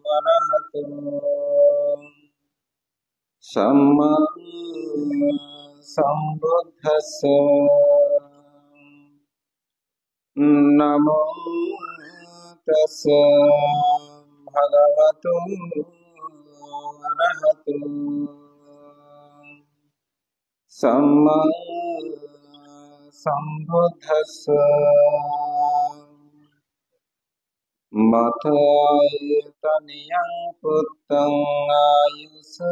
वरहतु सम्मा सम्बुद्धस्स नमो तस्स भगवतो अरहतो सम्मा सम्बुद्धस्स मथायतनियं पुत्तं आयुषैकपुत्रमनुरक्षे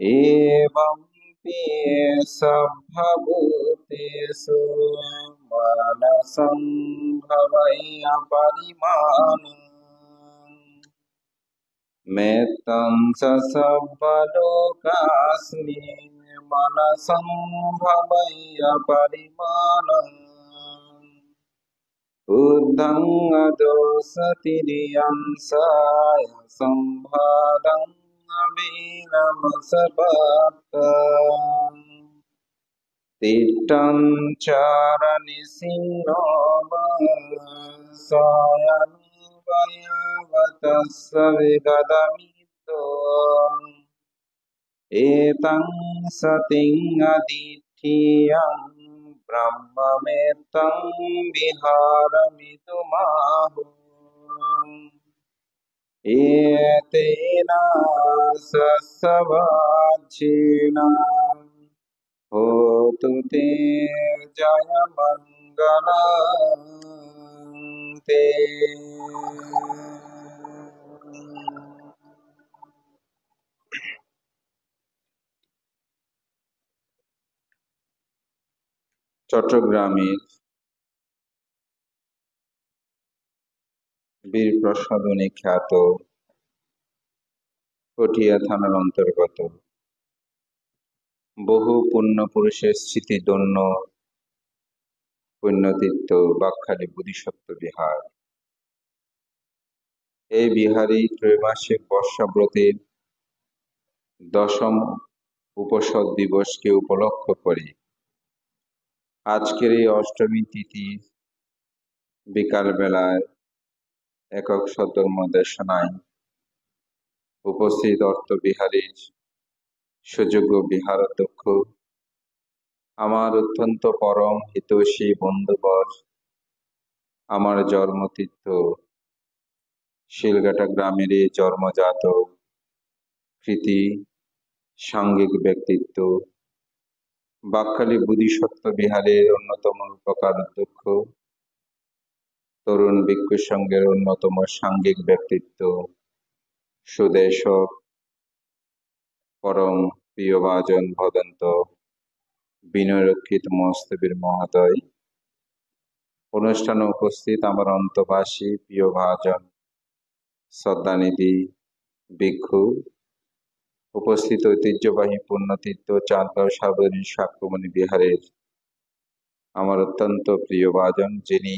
एवं सभभूतेषु मानसं भवैयपरिमाणम् मेत्तं स सर्वलोकास्मिन् मनसं भवैयपरिमाणम् बुद्धं अदोषतिरियं साय संभादं अभिनमसभक्तं तिष्ठं चारनिसिंहो सायं वयवतस्स विगतमितो एतं सतिं अदिठियं ब्रह्ममेतं विहारमिदुमाहु एतेन सस्सवाच्येन होतु ते जयमङ्गलं ते। চট্টগ্রামের বীর প্রসাদনী খ্যাত পটিয়া থানার অন্তর্গত বহু পুণ্য পুরুষের স্মৃতিধন্য পুণ্যতীর্থ বাকখালী বোধিসত্ত্ব বিহার। এই বিহারী ত্রৈমাসিক বর্ষাব্রতের দশম উপসদ দিবসকে উপলক্ষ করে আজকের এই অষ্টমী তিথি বিকাল বেলায় একক সদ্ধর্ম দেশনায় উপস্থিত অর্থবিহারীর সুযোগ্য বিহারাধ্যক্ষ, আমার অত্যন্ত পরম হিতৈষী বন্ধুবর, আমার জন্মতীর্থ শিলঘাটা গ্রামের জন্মজাত কৃতি সাঙ্গিক ব্যক্তিত্ব, বাকখালী বোধিসত্ত্ব বিহারের অন্যতম উপকার অধ্যক্ষ, তরুণ ভিক্ষু সংঘের অন্যতম সাঙ্গিক ব্যক্তিত্ব, সুদেশক, পরম প্রিয়ভাজন ভদন্ত বিনয়রক্ষিত মস্তবীর মহোদয়, অনুষ্ঠানে উপস্থিত আমার অন্তবাসী প্রিয়ভাজন শ্রদ্ধানিধি ভিক্ষু, উপস্থিত ঐতিহ্যবাহী পুণ্যতীর্থ চাঁদগাঁও সার্বজনীন সাক্ষ্যমণি বিহারের আমার অত্যন্ত প্রিয়ভাজন, যিনি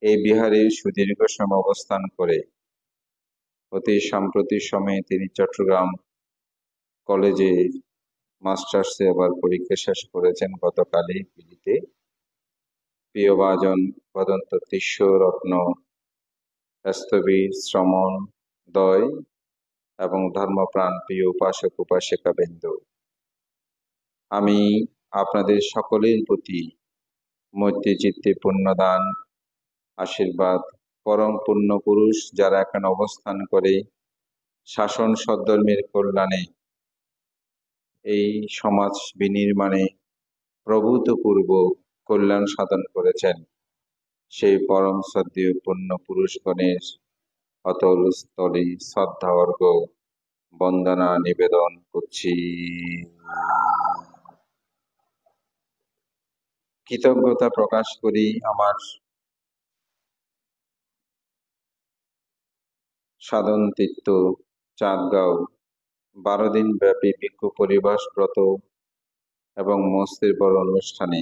এই বিহারের সুদীর্ঘ সময় অবস্থান করে অতি সাম্প্রতিক সময়ে তিনি চট্টগ্রাম কলেজে মাস্টার্সে আবার পরীক্ষা শেষ করেছেন গতকালই পিলিতে। প্রিয়ভাজন ভদন্ত তিস্য রত্ন স্থবির শ্রমণ দয় এবং ধর্মপ্রাণ প্রিয় উপাসক উপাসিকা বৃন্দ, আমি আপনাদের সকলের প্রতি মৈত্রী চিত্তে পুণ্যদান আশীর্বাদ, পরম পুণ্য পুরুষ যারা এখানে অবস্থান করে শাসন সদ্ধর্মের কল্যাণে এই সমাজ বিনির্মাণে প্রভূতপূর্ব কল্যাণ সাধন করেছেন, সেই পরম শ্রদ্ধেয় পুণ্য পুরুষগণের অতল স্থলে শ্রদ্ধা অর্ঘ্য বন্দনা নিবেদন করছি। কৃতজ্ঞতা প্রকাশ করি আমার সাধন তীর্থ চাঁদগাঁও 12 দিন ব্যাপী ভিক্ষু পরিবাস ব্রত এবং মস্তির বড় অনুষ্ঠানে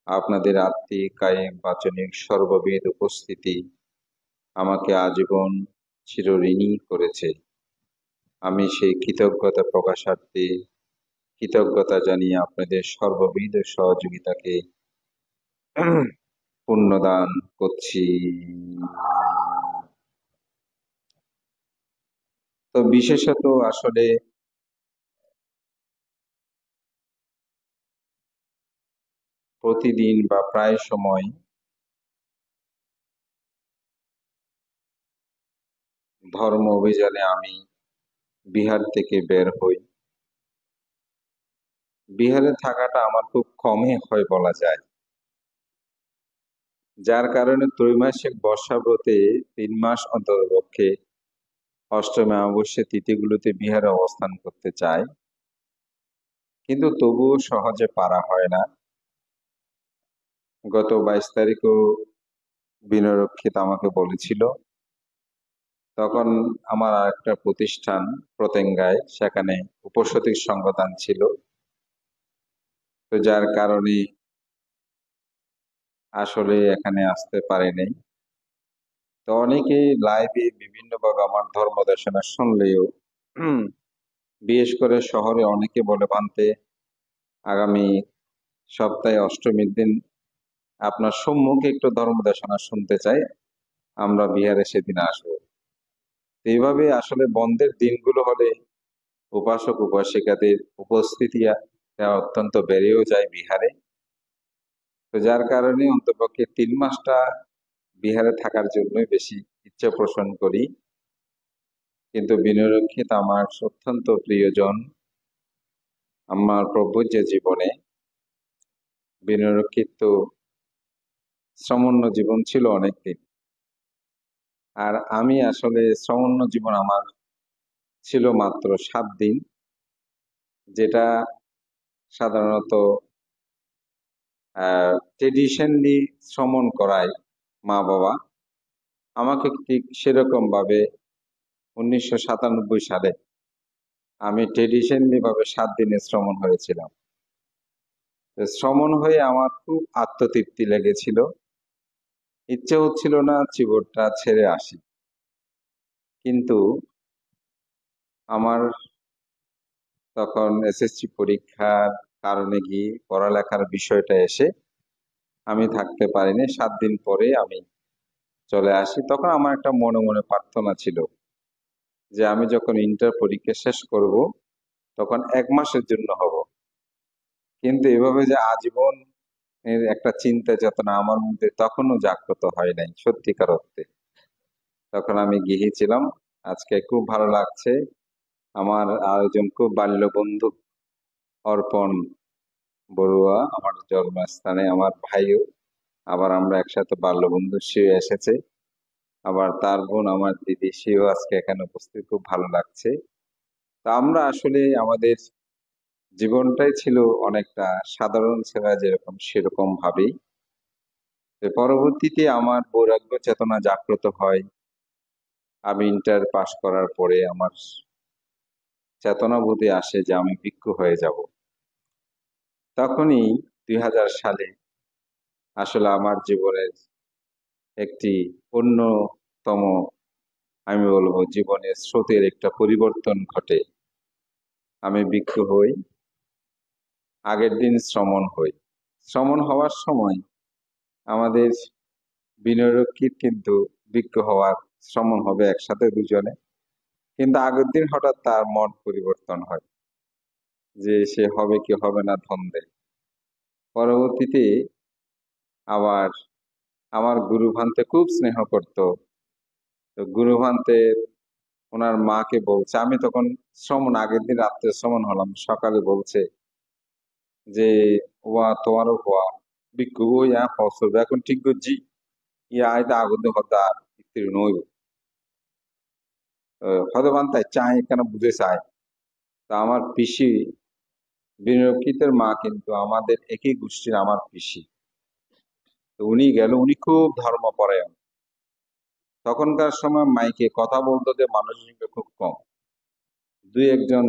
আপনাদের আত্মিক কায়িক বাচনিক সর্ববিধ উপস্থিতি আমাকে আজীবন চিরঋণী করেছে। আমি সেই কৃতজ্ঞতা প্রকাশার্থে কৃতজ্ঞতা জানিয়ে আপনাদের সর্ববিধ সহযোগিতাকে পুণ্যদান করছি। তো বিশেষত আসলে প্রতিদিন বা প্রায় সময় ধর্ম অভিযানে আমি বিহার থেকে বের হই। বিহারে থাকাটা আমার খুব কমই হয় বলা যায়, যার কারণে ত্রৈমাসিক বর্ষাব্রতে 3 মাস অন্ততপক্ষে অষ্টমী অমাবস্যা তিথিগুলোতে বিহারে অবস্থান করতে চাই, কিন্তু তবুও সহজে পারা হয় না। গত 22 তারিখও বিনয়রক্ষিত আমাকে বলেছিল, তখন আমার আরেকটা প্রতিষ্ঠান প্রতেঙ্গায়, সেখানে উপসচিব সংগঠন ছিল, তো যার কারণে আসলে এখানে আসতে পারিনি। তো অনেকে লাইভে বিভিন্ন ভাবে আমার ধর্ম দেশনা শুনলেও বিশেষ করে শহরে অনেকে বলে, বানতে আগামী সপ্তাহে অষ্টমীর দিন আপনার সম্মুখে একটু ধর্ম দেশনা শুনতে চাই, আমরা বিহারে সেদিন আসবো। এইভাবে আসলে বন্ধের দিনগুলো হলে উপাসক উপাসিকাদের উপস্থিতি অত্যন্ত বেড়েও যায় বিহারে। তো যার কারণে অন্তপক্ষে 3 মাসটা বিহারে থাকার জন্যই বেশি ইচ্ছা পোষণ করি। কিন্তু বিনয়রক্ষিত আমার অত্যন্ত প্রিয়জন। আমার প্রভুর যে জীবনে বিনয়রক্ষিত শ্রমণ্য জীবন ছিল অনেকদিন, আর আমি আসলে শ্রমণ্য জীবন আমার ছিল মাত্র 7 দিন, যেটা সাধারণত ট্রেডিশনালি শ্রমণ করায় মা বাবা। আমাকে ঠিক সেরকম ভাবে 1997 সালে আমি ট্রেডিশনালি ভাবে 7 দিনের শ্রমণ হয়েছিলাম। শ্রমণ হয়ে আমার খুব আত্মতৃপ্তি লেগেছিল, ইচ্ছে হচ্ছিল না জীবনটা ছেড়ে আসি। কিন্তু আমার তখন এসএসসি পরীক্ষার কারণে গিয়ে পড়ালেখার বিষয়টা এসে আমি থাকতে পারিনি। 7 দিন পরে আমি চলে আসি। তখন আমার একটা মনে মনে প্রার্থনা ছিল যে আমি যখন ইন্টার পরীক্ষা শেষ করব তখন 1 মাসের জন্য হব, কিন্তু এভাবে যে আজীবন এর একটা চিন্তা চেতনা আমার মধ্যে তখনও জাগ্রত হয় নাই সত্যিকার অর্থে। তখন আমি গিয়েছিলাম। আজকে খুব ভালো লাগছে, আমার আরেকজন খুব বাল্য বন্ধু অর্পণ বড়ুয়া আমার জন্মস্থানে, আমার ভাইও, আবার আমরা একসাথে বাল্য বন্ধু, সেও এসেছে। আবার তার বোন আমার দিদি, সেও আজকে এখানে উপস্থিত, খুব ভালো লাগছে। তা আমরা আসলে আমাদের জীবনটাই ছিল অনেকটা সাধারণ ছেলে যেরকম সেরকম ভাবেই। পরবর্তীতে আমার বৈরাগ্য চেতনা জাগ্রত হয়। আমি ইন্টার পাশ করার পরে আমার চেতনা বোধে আসে যে আমি ভিক্ষু হয়ে যাব। তখনই 2000 সালে আসলে আমার জীবনের একটি অন্যতম, আমি বলবো জীবনের স্রোতের একটা পরিবর্তন ঘটে। আমি ভিক্ষু হই, আগের দিন শ্রমণ হই। শ্রমণ হওয়ার সময় আমাদের বিনয়রক্ষিত কিন্তু ভিক্ষু হওয়ার শ্রমণ হবে একসাথে দুজনে, কিন্তু আগের দিন হঠাৎ তার মন পরিবর্তন হয় যে সে হবে কি হবে না দ্বন্দ্বে। পরবর্তীতে আবার আমার গুরু ভান্তে খুব স্নেহ করত। তো গুরু ভান্তে ওনার মাকে বলছে, আমি তখন শ্রমণ আগের দিন রাত্রে শ্রমণ হলাম, সকালে বলছে যে ওয়া তোমারও হওয়া ভিক্ষু ইয়া ফসল এখন ঠিক করছি, ইয়া আয়তা আগদ হতা স্ত্রী নই হয়তো তাই চাই কেন বুঝে চায়। তা আমার পিসি বিনয়কিতের মা কিন্তু আমাদের একই গোষ্ঠীর আমার পিসি। তো উনি গেল, উনি খুব ধর্মপরায়ণ। তখনকার সময় মাইকে কথা বলতো যে মানুষের সংখ্যা খুব কম, 2-1 জন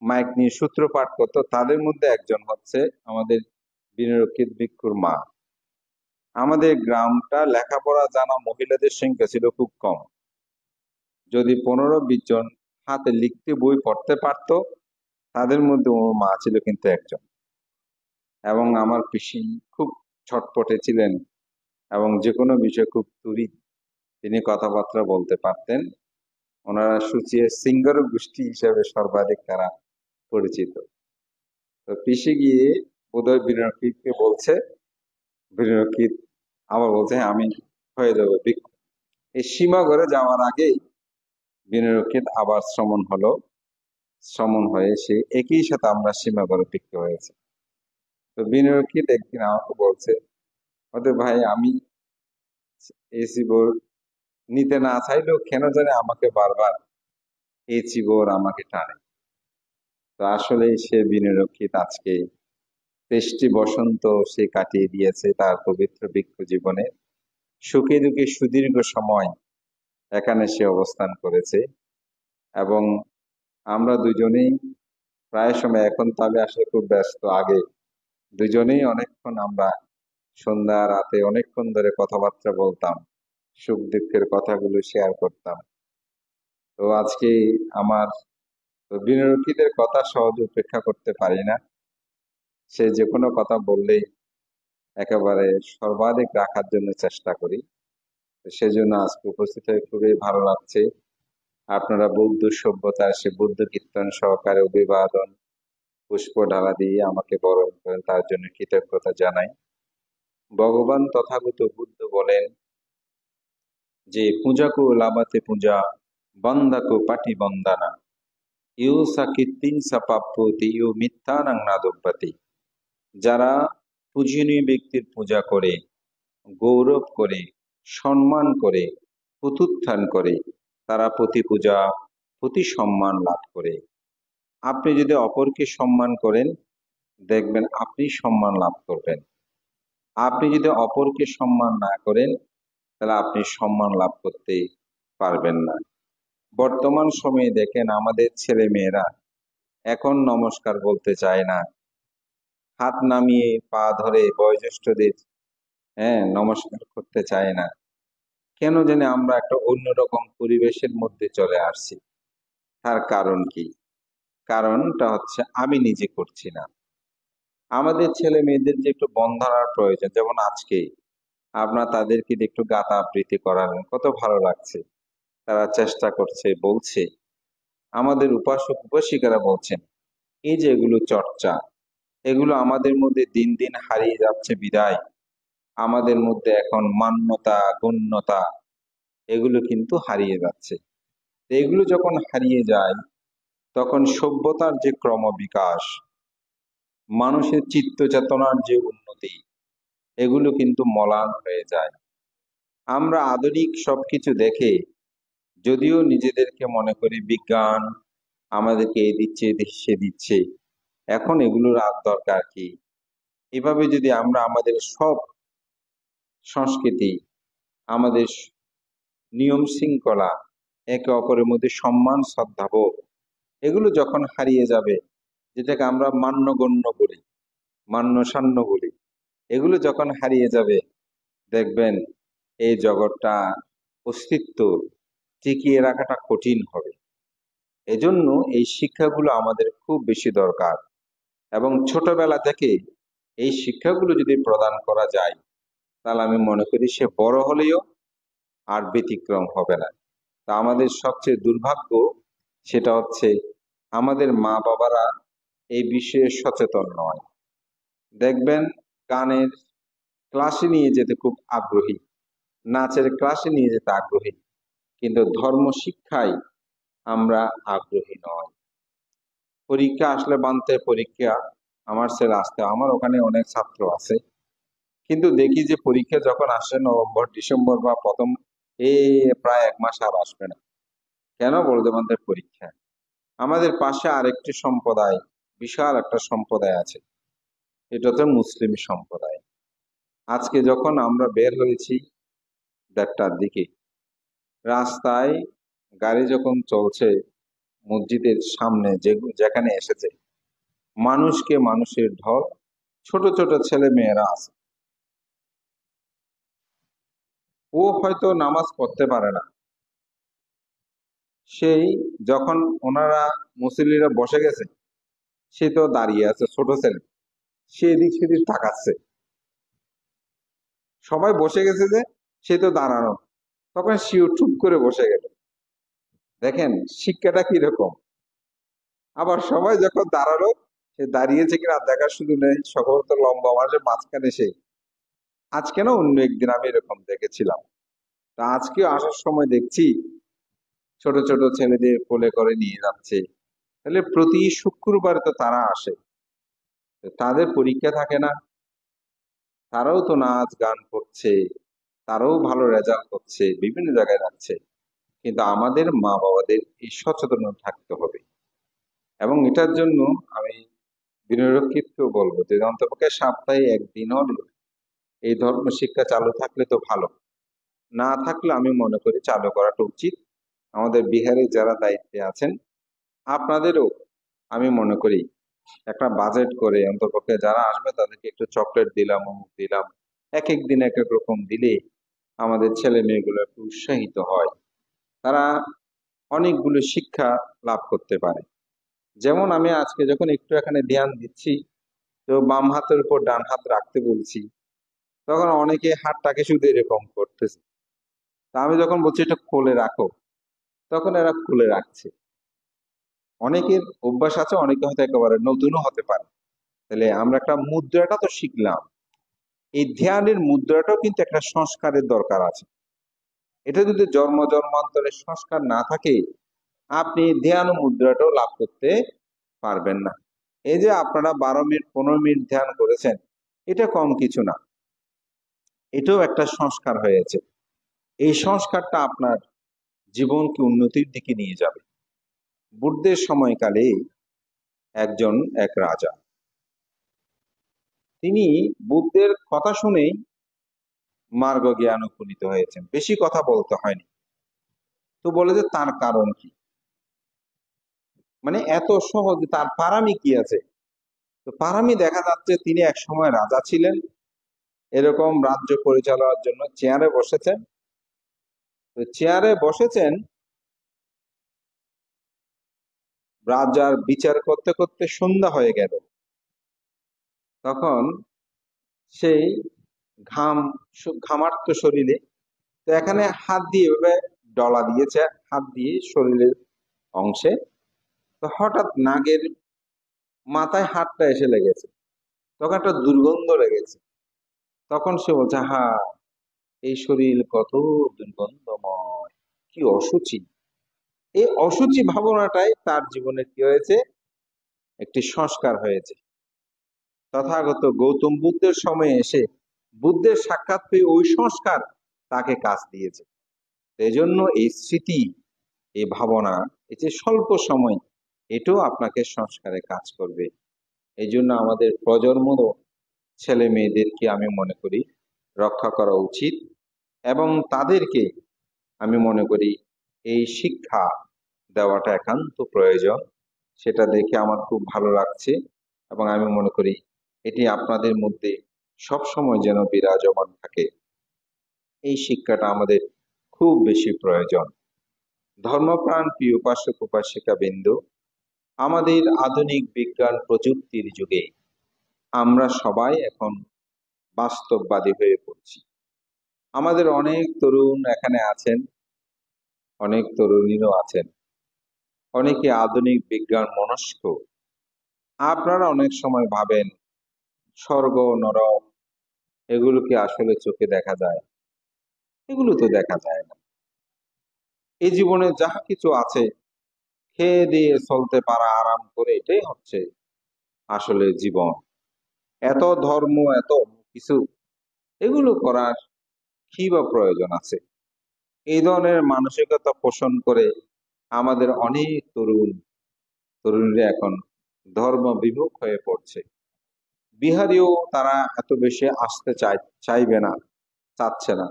মাইক নিয়ে সূত্রপাঠ করতো। তাদের মধ্যে একজন হচ্ছে আমাদের বিনয়রক্ষিত ভিক্ষুর মা। আমাদের গ্রামটা লেখাপড়া জানা মহিলাদের সংখ্যা ছিল খুব কম। যদি 15-20 জন হাতে লিখতে বই পড়তে পারতো, তাদের মধ্যে ওর মা ছিল কিন্তু একজন। এবং আমার পিসি খুব ছটপটে ছিলেন এবং যে কোনো বিষয় খুব তুরি তিনি কথাবার্তা বলতে পারতেন। ওনারা সুচিয়ে সিঙ্গার গোষ্ঠী হিসেবে সর্বাধিক তারা পরিচিত। তো পিসে গিয়ে বোধহয় বিনয়কে বলছে, বিনয়কে আবার বলছে "হ্যাঁ, আমি হয়ে যাবো ভিক্ষু"। এই সীমা করে যাওয়ার আগেই বিনয়কে আবার শ্রমণ হয়ে সে একই সাথে আমরা সীমা করে ভিক্ষু হয়েছে। তো বিনয়কে একদিন আমাকে বলছে, ওদের ভাই আমি এই চিবর নিতে না চাইলেও কেন জানে আমাকে বারবার এই চিবর আমাকে টানে। তো আসলে সে বিনয়রক্ষিত আজকে 23টি বসন্ত সে কাটিয়ে দিয়েছে তার পবিত্র ভিক্ষু জীবনে। সুখে দুঃখে সুদীর্ঘ সময় এখানে সে অবস্থান করেছে এবং আমরা দুজনেই প্রায় সময়, এখন তবে আসলে খুব ব্যস্ত, আগে দুজনেই অনেকক্ষণ আমরা সন্ধ্যা রাতে অনেকক্ষণ ধরে কথাবার্তা বলতাম, সুখ দুঃখের কথাগুলো শেয়ার করতাম। তো আজকে আমার বিনয়রক্ষীদের কথা সহজে উপেক্ষা করতে পারি না। সে যে কোনো কথা বললেই একেবারে সর্বাধিক রাখার জন্য চেষ্টা করি। সেজন্য আজকে উপস্থিত হয়ে খুবই ভালো লাগছে। আপনারা বৌদ্ধ সভ্যতার সে বুদ্ধ কীর্তন সহকারে অভিবাদন পুষ্প ঢালা দিয়ে আমাকে বরণ করেন, তার জন্য কৃতজ্ঞতা জানাই। ভগবান তথাগত বুদ্ধ বলেন যে পূজাকো লাভাতে পূজা, বন্দাকো পাটি বন্দানা, ইউ সা কীর্তিং সা প্রাপ্যতি ইউ মিথ্যানাং নাদব্যতি। যারা পূজনীয় ব্যক্তির পূজা করে, গৌরব করে, সম্মান করে, প্রত্যুত্থান করে, তারা প্রতি পূজা প্রতি সম্মান লাভ করে। আপনি যদি অপরকে সম্মান করেন, দেখবেন আপনি সম্মান লাভ করবেন। আপনি যদি অপরকে সম্মান না করেন, তাহলে আপনি সম্মান লাভ করতে পারবেন না। বর্তমান সময়ে দেখেন আমাদের ছেলে মেয়েরা এখন নমস্কার বলতে চায় না, হাত নামিয়ে পা ধরে বয়োজ্যেষ্ঠদের নমস্কার করতে চায় না। কেন জানি আমরা একটা অন্যরকম পরিবেশের মধ্যে চলে আসছি। তার কারণ কি? কারণটা হচ্ছে আমি নিজে করছি না। আমাদের ছেলে মেয়েদের যে একটু বন্ধনার প্রয়োজন, যেমন আজকে আপনার তাদেরকে একটু গাথা আবৃত্তি করালেন, কত ভালো লাগছে। তারা চেষ্টা করছে, বলছে। আমাদের উপাসক উপাসিকারা বলছেন এই যে এগুলো চর্চা, এগুলো আমাদের মধ্যে দিন দিন হারিয়ে যাচ্ছে বিদায় আমাদের মধ্যে এখন মান্যতা গণ্যতা এগুলো কিন্তু হারিয়ে যাচ্ছে। এগুলো যখন হারিয়ে যায়, তখন সভ্যতার যে ক্রমবিকাশ, মানুষের চিত্ত চেতনার যে উন্নতি, এগুলো কিন্তু ম্লান হয়ে যায়। আমরা আধুনিক সবকিছু দেখে যদিও নিজেদেরকে মনে করি বিজ্ঞান আমাদেরকে এই দিচ্ছে সে দিচ্ছে, এখন এগুলোর আর দরকার কি? এভাবে যদি আমরা আমাদের সব সংস্কৃতি, আমাদের নিয়ম শৃঙ্খলা, একে অপরের মধ্যে সম্মান শ্রদ্ধাবোধ, এগুলো যখন হারিয়ে যাবে, যেটাকে আমরা মান্যগণ্য বলি, মান্যসান্য বলি, এগুলো যখন হারিয়ে যাবে, দেখবেন এই জগৎটা অস্তিত্ব টিকিয়ে রাখাটা কঠিন হবে। এজন্য এই শিক্ষাগুলো আমাদের খুব বেশি দরকার এবং ছোটবেলা থেকে এই শিক্ষাগুলো যদি প্রদান করা যায়, তাহলে আমি মনে করি সে বড় হলেও আর ব্যতিক্রম হবে না। তা আমাদের সবচেয়ে দুর্ভাগ্য সেটা হচ্ছে আমাদের মা বাবারা এই বিষয়ে সচেতন নয়। দেখবেন গানের ক্লাসে নিয়ে যেতে খুব আগ্রহী, নাচের ক্লাসে নিয়ে যেতে আগ্রহী, কিন্তু ধর্ম শিক্ষায় আমরা আগ্রহী নয়। পরীক্ষা আসলে বানতে পরীক্ষা আমার ছেলে আসতে, আমার ওখানে অনেক ছাত্র আছে, কিন্তু দেখি যে পরীক্ষা যখন আসে নভেম্বর ডিসেম্বর বা প্রথম এই প্রায় 1 মাস আর আসবে না। কেন? বলতে আমাদের পরীক্ষা। আমাদের পাশে আরেকটি সম্প্রদায়, বিশাল একটা সম্প্রদায় আছে, এটা হচ্ছে মুসলিম সম্প্রদায়। আজকে যখন আমরা বের হয়েছি 1:30টার দিকে, রাস্তায় গাড়ি যখন চলছে মসজিদের সামনে, যেখানে এসেছে মানুষকে মানুষের ঢল, ছোট ছোট ছেলে মেয়েরা আছে। ও হয়তো নামাজ পড়তে পারে না, সেই যখন ওনারা মুসল্লিরা বসে গেছে, সে তো দাঁড়িয়ে আছে, ছোট ছেলে, সে এদিক সেদিক তাকাচ্ছে। সবাই বসে গেছে যে সে তো দাঁড়ানো, তখন সেও চুপ করে বসে গেল। দেখেন শিক্ষাটা কিরকম। আবার সবাই যখন দাঁড়ালো, সে দাঁড়িয়েছে কিনা দেখার শুধু নেই, সকল তো লম্বা মানুষের মাঝখানে সে। আজকে না, অন্য একদিন আমি এরকম দেখেছিলাম। তা আজকে আসার সময় দেখছি ছোট ছোট ছেলেদের কোলে করে নিয়ে যাচ্ছে। তাহলে প্রতি শুক্রবার তো তারা আসে, তো তাদের পরীক্ষা থাকে না? তারাও তো নাচ গান করছে, তারাও ভালো রেজাল্ট করছে, বিভিন্ন জায়গায় যাচ্ছে। কিন্তু আমাদের মা বাবাদের এই সচেতন থাকতে হবে। এবং এটার জন্য আমি বিনয়রক্ষিতকেও বলবো যে অন্তপক্ষে সপ্তাহে একদিন হলেও এই ধর্ম শিক্ষা চালু থাকলে তো ভালো, না থাকলে আমি মনে করি চালু করাটা উচিত। আমাদের বিহারে যারা দায়িত্বে আছেন, আপনাদেরও আমি মনে করি একটা বাজেট করে অন্তপক্ষে যারা আসবে তাদেরকে একটু চকলেট দিলাম, অমুক দিলাম, এক এক দিন এক এক রকম দিলে আমাদের ছেলে মেয়েগুলো একটু উৎসাহিত হয়, তারা অনেকগুলো শিক্ষা লাভ করতে পারে। যেমন আমি আজকে যখন একটু এখানে ধ্যান দিচ্ছি, তো বাম হাতের উপর ডান হাত রাখতে বলছি, তখন অনেকে হাতটাকে শুধু এরকম করতেছে। তা আমি যখন বলছি এটা খুলে রাখো, তখন এরা খুলে রাখছে। অনেকের অভ্যাস আছে, অনেকে হয়তো একেবারে নতুনও হতে পারে। তাহলে আমরা একটা মুদ্রাটা তো শিখলাম, এই ধ্যানের মুদ্রাটাও কিন্তু একটা সংস্কারের দরকার আছে। এটা যদি জন্ম জন্মান্তরের সংস্কার না থাকে, আপনি ধ্যান ও মুদ্রাটাও লাভ করতে পারবেন না। এই যে আপনারা 12 মিনিট 15 মিনিট ধ্যান করেছেন, এটা কম কিছু না, এটাও একটা সংস্কার হয়েছে। এই সংস্কারটা আপনার জীবনকে উন্নতির দিকে নিয়ে যাবে। বুদ্ধের সময়কালে এক রাজা, তিনি বুদ্ধের কথা শুনেই মার্গ জ্ঞান উপনীত হয়েছেন, বেশি কথা বলতে হয়নি। তো বলে যে তার কারণ কি, মানে এত সহজ, তার পারামি কি আছে? তো পারামি দেখা যাচ্ছে তিনি এক সময় রাজা ছিলেন, এরকম রাজ্য পরিচালনার জন্য চেয়ারে বসেছেন। তো চেয়ারে বসেছেন, রাজার বিচার করতে করতে সন্ধ্যা হয়ে গেল। তখন সেই ঘাম, ঘামার্ত শরীরে, তো এখানে হাত দিয়ে এভাবে ডলা দিয়েছে, হাত দিয়ে শরীরের অংশে। তো হঠাৎ নাগের মাথায় হাতটা এসে লেগেছে, তখন একটা দুর্গন্ধ লেগেছে। তখন সে বলছে, হা, এই শরীর কত দুর্গন্ধময়, কি অসুচি। এই অসুচি ভাবনাটাই তার জীবনে কি হয়েছে, একটি সংস্কার হয়েছে। তথাগত গৌতম বুদ্ধের সময়ে এসে বুদ্ধের সাক্ষাৎ পেয়ে ওই সংস্কার তাকে কাজ দিয়েছে। এই জন্য এই স্মৃতি, এই ভাবনা, এই যে স্বল্প সময়, এটাও আপনাকে সংস্কারে কাজ করবে। এই জন্য আমাদের প্রজন্ম ছেলে মেয়েদেরকে আমি মনে করি রক্ষা করা উচিত, এবং তাদেরকে আমি মনে করি এই শিক্ষা দেওয়াটা একান্ত প্রয়োজন। সেটা দেখে আমার খুব ভালো লাগছে, এবং আমি মনে করি এটি আপনাদের মধ্যে সব সময় যেন বিরাজমান থাকে। এই শিক্ষাটা আমাদের খুব বেশি প্রয়োজন। ধর্মপ্রাণ প্রিয় উপাসক উপাসিকা বিন্দু, আমাদের আধুনিক বিজ্ঞান প্রযুক্তির যুগে আমরা সবাই এখন বাস্তববাদী হয়ে পড়ছি। আমাদের অনেক তরুণ এখানে আছেন, অনেক তরুণীও আছেন, অনেকে আধুনিক বিজ্ঞান মনস্ক। আপনারা অনেক সময় ভাবেন স্বর্গ নরক এগুলো কি আসলে চোখে দেখা যায়? এগুলো তো দেখা যায় না। এই জীবনে যাহা কিছু আছে, খেয়ে দিয়ে চলতে পারা, আরাম করে, এটাই হচ্ছে আসলে জীবন। এত ধর্ম, এত কিছু, এগুলো করার কি বা প্রয়োজন আছে? এই ধরনের মানসিকতা পোষণ করে আমাদের অনেক তরুণীরা এখন ধর্ম বিমুখ হয়ে পড়ছে। বিহারেও তারা এত বেশি আসতে চাইবে না, চাচ্ছে না।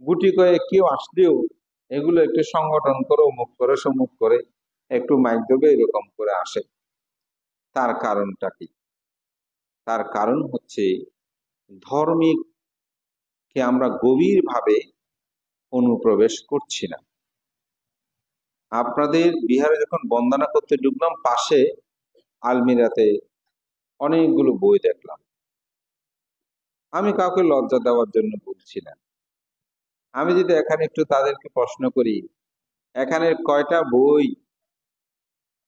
গুটি কয়ে কেউ আসলেও এগুলো একটু সংগঠন করে, অমুক করে সমুক করে, একটু মাইক দেবে, এরকম করে আসে। তার কারণটা কি? তার কারণ হচ্ছে ধর্মীকে আমরা গভীরভাবে অনুপ্রবেশ করছি না। আপনাদের বিহারে যখন বন্দনা করতে ঢুকলাম, পাশে আলমিরাতে অনেকগুলো বই দেখলাম। আমি কাউকে লজ্জা দেওয়ার জন্য বলছি না। আমি যদি এখানে একটু তাদেরকে প্রশ্ন করি, এখানে কয়টা বই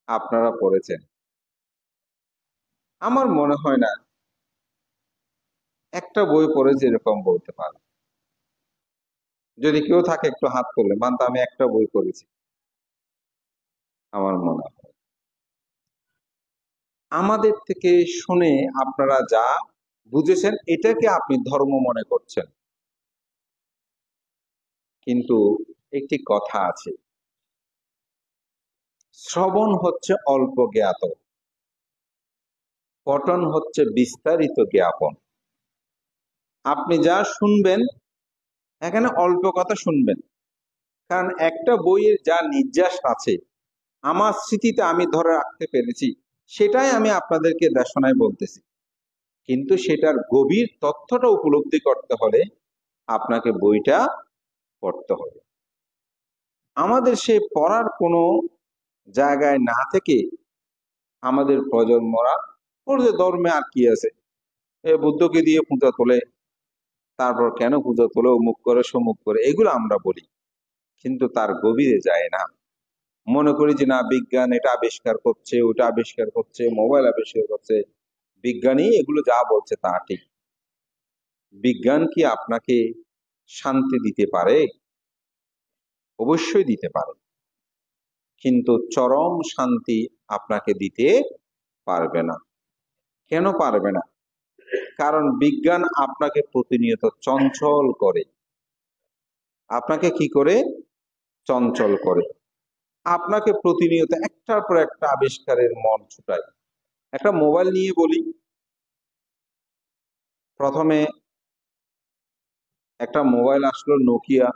আপনারা পড়েছেন? আমার মনে হয় না একটা বই পড়েছে এরকম বলতে পারে। যদি কেউ থাকে একটু হাত তুলে মানতে আমি একটা বই পড়েছি। আমার মনে হয় আমাদের থেকে শুনে আপনারা যা বুঝেছেন এটাকে আপনি ধর্ম মনে করছেন। কিন্তু একটি কথা আছে, শ্রবণ হচ্ছে অল্প জ্ঞাত, পঠন হচ্ছে বিস্তারিত জ্ঞাপন। আপনি যা শুনবেন এখানে অল্প কথা শুনবেন, কারণ একটা বইয়ের যা নির্যাস আছে আমার স্মৃতিতে আমি ধরে রাখতে পেরেছি, সেটাই আমি আপনাদেরকে দেশনায় বলতেছি। কিন্তু সেটার গভীর তথ্যটা উপলব্ধি করতে হলে আপনাকে বইটা পড়তে হবে। আমাদের সে পড়ার কোনো জায়গায় না থেকে আমাদের প্রজন্মরা বলছে ধর্মে আর কি আছে, এ বুদ্ধকে দিয়ে পূজা তোলে, তারপর কেন পূজা তোলে, অমুক করে সমুক করে, এগুলো আমরা বলি, কিন্তু তার গভীরে যায় না। মনে করি যে না বিজ্ঞান এটা আবিষ্কার করছে, ওটা আবিষ্কার করছে, মোবাইল আবিষ্কার করছে, বিজ্ঞানী এগুলো যা বলছে তা ঠিক। বিজ্ঞান কি আপনাকে শান্তি দিতে পারে? অবশ্যই দিতে পারে, কিন্তু চরম শান্তি আপনাকে দিতে পারবে না। কেন পারবে না? কারণ বিজ্ঞান আপনাকে প্রতিনিয়ত চঞ্চল করে। আপনাকে কি করে? চঞ্চল করে। আপনাকে প্রতিনিয়ত একটার পর একটা আবিষ্কারের মন ছুটায়। একটা মোবাইল নিয়ে বলি, প্রথমে একটা মোবাইল আসলো নোকিয়া,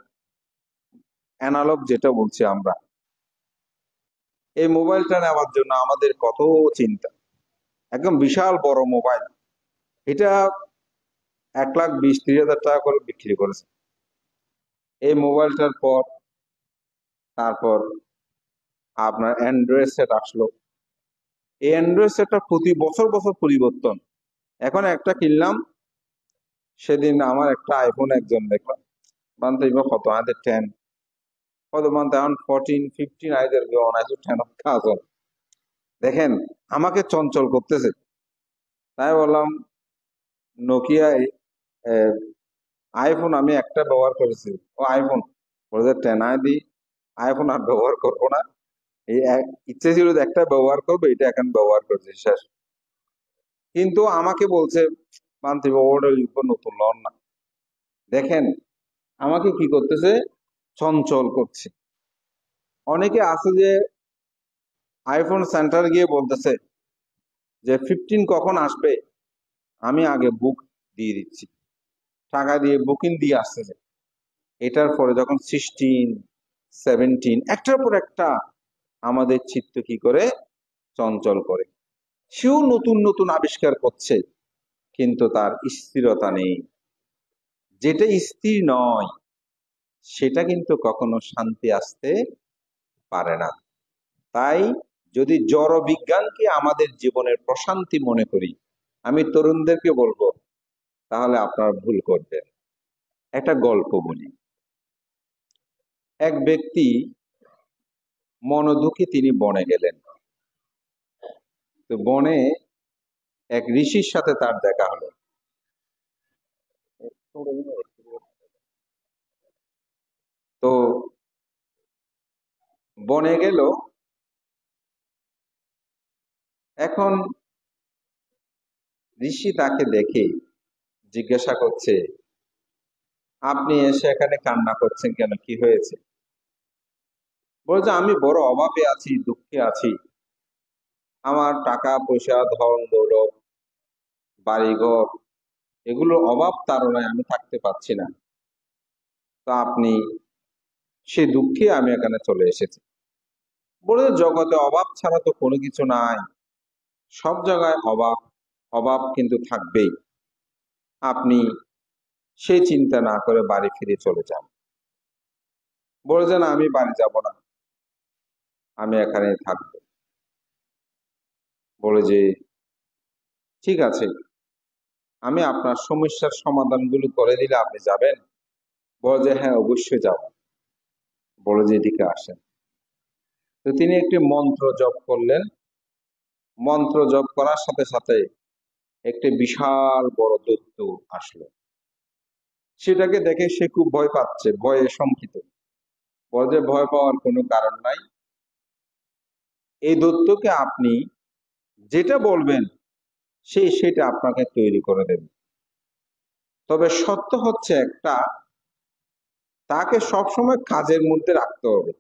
অ্যানালগ যেটা বলছি আমরা। এই মোবাইলটা নেওয়ার জন্য আমাদের কত চিন্তা, একদম বিশাল বড় মোবাইল। এটা 1,20,30,000 টাকা করে বিক্রি করেছে। এই মোবাইলটার পর তারপর আপনার অ্যান্ড্রয়েড সেট আসলো। এই অ্যান্ড্রয়েড সেটটা প্রতি বছর বছর পরিবর্তন। এখন একটা কিনলাম, সেদিন আমার একটা আইফোন একজন দেখলাম, মানতে কত হাজার 10, কত মানতে এখন 14, 15 আইদের অনাইসো 10 কাজ। দেখেন আমাকে চঞ্চল করতেছে। তাই বললাম নোকিয়া আইফোন আমি একটা ব্যবহার করেছি, ও আইফোন বলে 10 আই দি, আইফোন আর ব্যবহার করবো না। এই ইচ্ছে ছিল যে একটা ব্যবহার করবো, এটা এখন ব্যবহার করছি শেষ। কিন্তু আমাকে বলছে মানতে ওটা নতুন লন না। দেখেন আমাকে কি করতেছে? চঞ্চল করছে। অনেকে আছে যে আইফোন সেন্টার গিয়ে বলতেছে যে 15 কখন আসবে, আমি আগে বুক দিয়ে দিচ্ছি, টাকা দিয়ে বুকিং দিয়ে আসতেছে। এটার পরে যখন 16, 17 একটার পর একটা আমাদের চিত্ত কি করে? চঞ্চল করে। সেও নতুন নতুন আবিষ্কার করছে, কিন্তু তার স্থিরতা নেই। যেটা স্থির নয় সেটা কিন্তু কখনো শান্তি আসতে পারে না। তাই যদি জড় বিজ্ঞানকে আমাদের জীবনের প্রশান্তি মনে করি, আমি তরুণদেরকে বলবো তাহলে আপনারা ভুল করবেন। একটা গল্প বলি। এক ব্যক্তি মনোদুঃখী, তিনি বনে গেলেন। তো বনে এক ঋষির সাথে তার দেখা হলো। তো বনে গেল, এখন ঋষি তাকে দেখে জিজ্ঞাসা করছে, আপনি এসে এখানে কান্না করছেন কেন, কি হয়েছে? বলছে আমি বড় অভাবে আছি, দুঃখে আছি। আমার টাকা পয়সা, ধন দৌলত, বাড়িঘর, এগুলোর অভাব তাড়নায় আমি থাকতে পারছি না। তো আপনি, সে দুঃখে আমি এখানে চলে এসেছি। বলে জগতে অভাব ছাড়া তো কোনো কিছু নাই, সব জায়গায় অভাব, অভাব কিন্তু থাকবেই। আপনি সেই চিন্তা না করে বাড়ি ফিরে চলে যান। বলে যে না আমি বাড়ি যাব না, আমি এখানে থাকবো। বলে যে ঠিক আছে, আমি আপনার সমস্যার সমাধানগুলো করে দিলে আপনি যাবেন? বলে যে হ্যাঁ, অবশ্যই যাব। বলে যে এদিকে আসেন। তো তিনি একটি মন্ত্র জপ করলেন। মন্ত্র জপ করার সাথে সাথে একটি বিশাল বড় দৈত্য আসলো। সেটাকে দেখে সে খুব ভয় পাচ্ছে, ভয়ে শঙ্কিত। বলে যে ভয় পাওয়ার কোনো কারণ নাই, এই দৈত্যকে আপনি যেটা বলবেন সেটা আপনাকে তৈরি করে দেবে। তবে সত্য হচ্ছে একটা, তাকে সবসময় কাজের মধ্যে রাখতে হবে।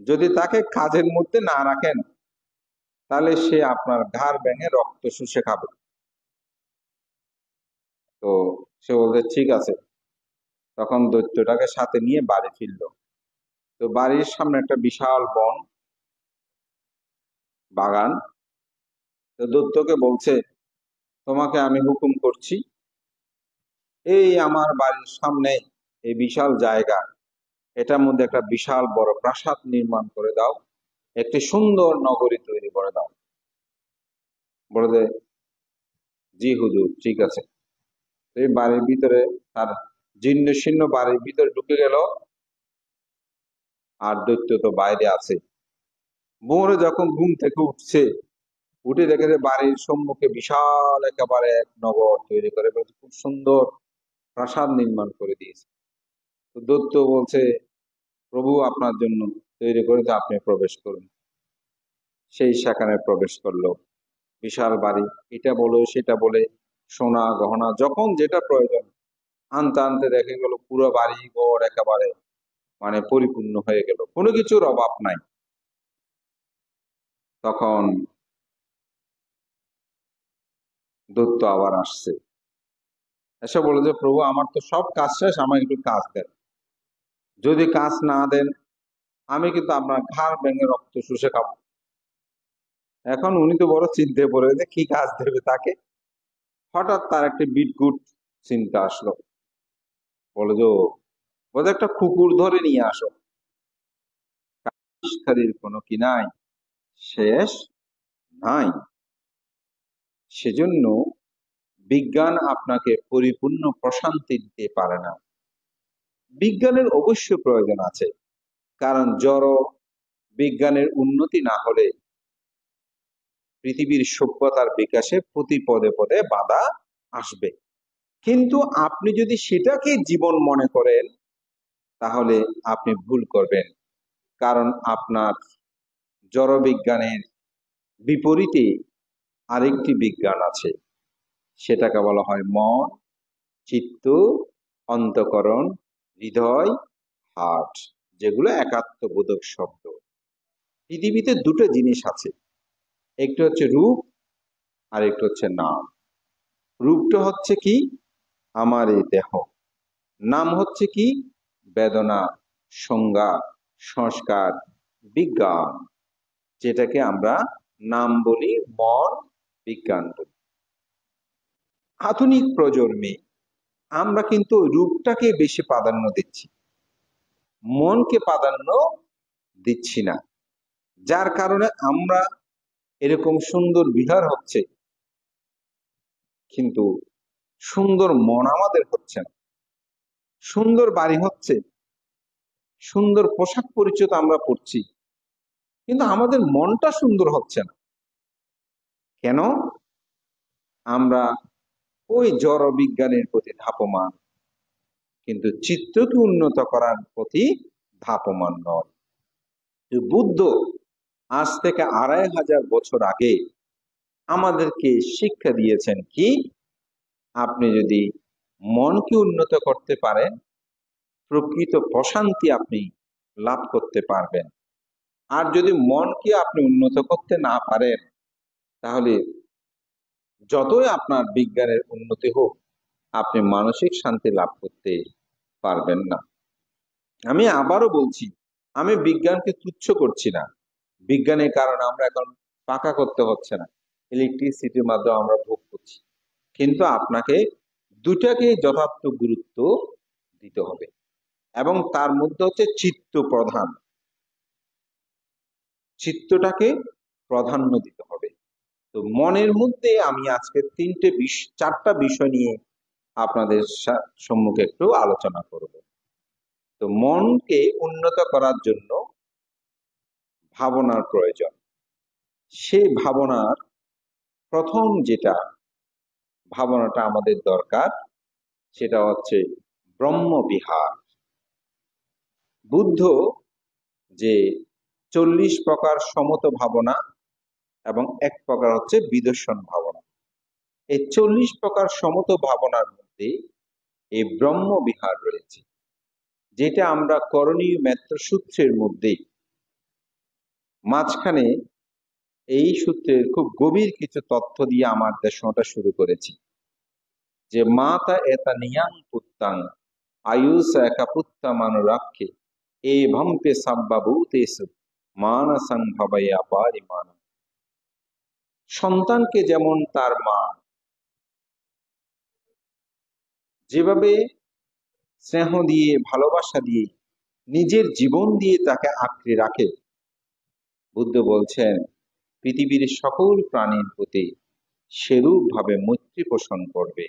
যদি তাকে কাজের মধ্যে না রাখেন, তাহলে সে আপনার ঘাড় ভেঙে রক্ত শুষে খাবে। তো সে বলছে ঠিক আছে। তখন দৈত্যটাকে সাথে নিয়ে বাড়ি ফিরল। তো বাড়ির সামনে একটা বিশাল বন বাগান। তো দৈত্যকে বলছে, তোমাকে আমি হুকুম করছি, এই আমার বাড়ির সামনে এই বিশাল জায়গা, এটার মধ্যে একটা বিশাল বড় প্রাসাদ নির্মাণ করে দাও, একটি সুন্দর নগরী তৈরি করে দাও। বলে যে জি হুজুর, ঠিক আছে। এই বাড়ির ভিতরে, তার জীর্ণ শীর্ণ বাড়ির ভিতরে ঢুকে গেল, আর দৈত্য তো বাইরে আছে। ভোরে যখন ঘুম থেকে উঠছে, উঠে দেখে যে বাড়ির সম্মুখে বিশাল একেবারে এক নগর তৈরি করে খুব সুন্দর প্রাসাদ নির্মাণ করে দিয়েছে। তো দৈত্য বলছে, প্রভু আপনার জন্য তৈরি করেছে, আপনি প্রবেশ করুন। সেই সেখানে প্রবেশ করলো। বিশাল বাড়ি, এটা বলে সেটা বলে, সোনা গহনা যখন যেটা প্রয়োজন আনতে আনতে দেখে গেল পুরো বাড়ি ঘর একেবারে মানে পরিপূর্ণ হয়ে গেল, কোনো কিছুর অভাব নাই। তখন দৈত্য আবার আসছে, এসে বলে যে প্রভু আমার তো সব কাজ শেষ, আমার একটু কাজ দেন। যদি কাজ না দেন, আমি কিন্তু আপনার ঘাড় ভেঙে রক্ত শুষে খাবো। এখন উনি তো বড় চিন্তায় পড়ে যে কি কাজ দেবে তাকে। হঠাৎ তার একটি বিদঘুট চিন্তা আসলো। বলে যে বলে একটা কুকুর ধরে নিয়ে আসো, কারির কোনো কি নাই, শেষ নাই। সেজন্য বিজ্ঞান আপনাকে পরিপূর্ণ প্রশান্তি দিতে পারে না। বিজ্ঞানের অবশ্য প্রয়োজন আছে, কারণ জড় বিজ্ঞানের উন্নতি না হলে পৃথিবীর সভ্যতার বিকাশে প্রতি পদে পদে বাধা আসবে। কিন্তু আপনি যদি সেটাকে জীবন মনে করেন, তাহলে আপনি ভুল করবেন। কারণ আপনার জড় বিজ্ঞানের বিপরীতে আরেকটি বিজ্ঞান আছে, সেটাকে বলা হয় মন, চিত্ত, অন্তঃকরণ, হৃদয়, হার্ট, যেগুলো একাত্মবোধক শব্দ। পৃথিবীতে দুটো জিনিস আছে, একটি হচ্ছে রূপ আর একটি হচ্ছে নাম। রূপটা হচ্ছে কি? আমার এই দেহ। নাম হচ্ছে কি? বেদনা, সংজ্ঞা, সংস্কার, বিজ্ঞান, যেটাকে আমরা নাম বলি, মন, বিজ্ঞান বলি। আধুনিক প্রজন্মে আমরা কিন্তু রূপটাকে বেশি প্রাধান্য দিচ্ছি, মনকে প্রাধান্য দিচ্ছি না। যার কারণে আমরা এরকম সুন্দর বিহার হচ্ছে, কিন্তু সুন্দর মন আমাদের হচ্ছে না। সুন্দর বাড়ি হচ্ছে, সুন্দর পোশাক পরিচ্ছদ আমরা পরছি, কিন্তু আমাদের মনটা সুন্দর হচ্ছে না। কেন? আমরা ওই জড় বিজ্ঞানের প্রতি ধাপমান, কিন্তু চিত্তকে উন্নত করার প্রতি ধাপমান নয়। বুদ্ধ আজ থেকে 2500 বছর আগে আমাদেরকে শিক্ষা দিয়েছেন কি, আপনি যদি মনকে উন্নত করতে পারেন, প্রকৃত প্রশান্তি আপনি লাভ করতে পারবেন। আর যদি মনকে আপনি উন্নত করতে না পারেন, তাহলে যতই আপনার বিজ্ঞানের উন্নতি হোক, আপনি মানসিক শান্তি লাভ করতে পারবেন না। আমি আবারও বলছি, আমি বিজ্ঞানকে তুচ্ছ করছি না। বিজ্ঞানের কারণে আমরা এখন পাকা করতে হচ্ছে না, ইলেকট্রিসিটির মাধ্যমে আমরা ভোগ করছি। কিন্তু আপনাকে দুটাকে যথার্থ গুরুত্ব দিতে হবে, এবং তার মধ্যে হচ্ছে চিত্ত প্রধান। চিত্তটাকে প্রাধান্য দিতে হবে। তো তো মনের মধ্যে আমি আজকে চারটা বিষয় নিয়ে আপনাদের সম্মুখে একটু আলোচনা করব। তো মনকে উন্নত করার জন্য ভাবনার প্রয়োজন। সেই ভাবনার প্রথম যেটা ভাবনাটা আমাদের দরকার, সেটা হচ্ছে ব্রহ্মবিহার। বুদ্ধ যে 40 প্রকার সমত ভাবনা এবং 1 প্রকার হচ্ছে বিদর্শন ভাবনা, এই 40 প্রকার সমত ভাবনার মধ্যে এই ব্রহ্মবিহার রয়েছে, যেটা আমরা করণীয় মেত্র সূত্রের মধ্যে মাঝখানে এই সূত্রের খুব গভীর কিছু তথ্য দিয়ে আমার দেশটা শুরু করেছি। যে মাতা এতা নিয়াং পুত্তাং আয়ুষ একা পুত্তা মানুরাক্ষে এ ভম্পে সাব্বাভূতেষু মানসং ভাবাইয়া পারিমান। সন্তানকে যেমন তার মা যেভাবে স্নেহ দিয়ে, ভালোবাসা দিয়ে, নিজের জীবন দিয়ে তাকে আঁকড়ে রাখে, বুদ্ধ বলছেন পৃথিবীর সকল প্রাণীর প্রতি সেরূপ ভাবে মৈত্রী পোষণ করবে।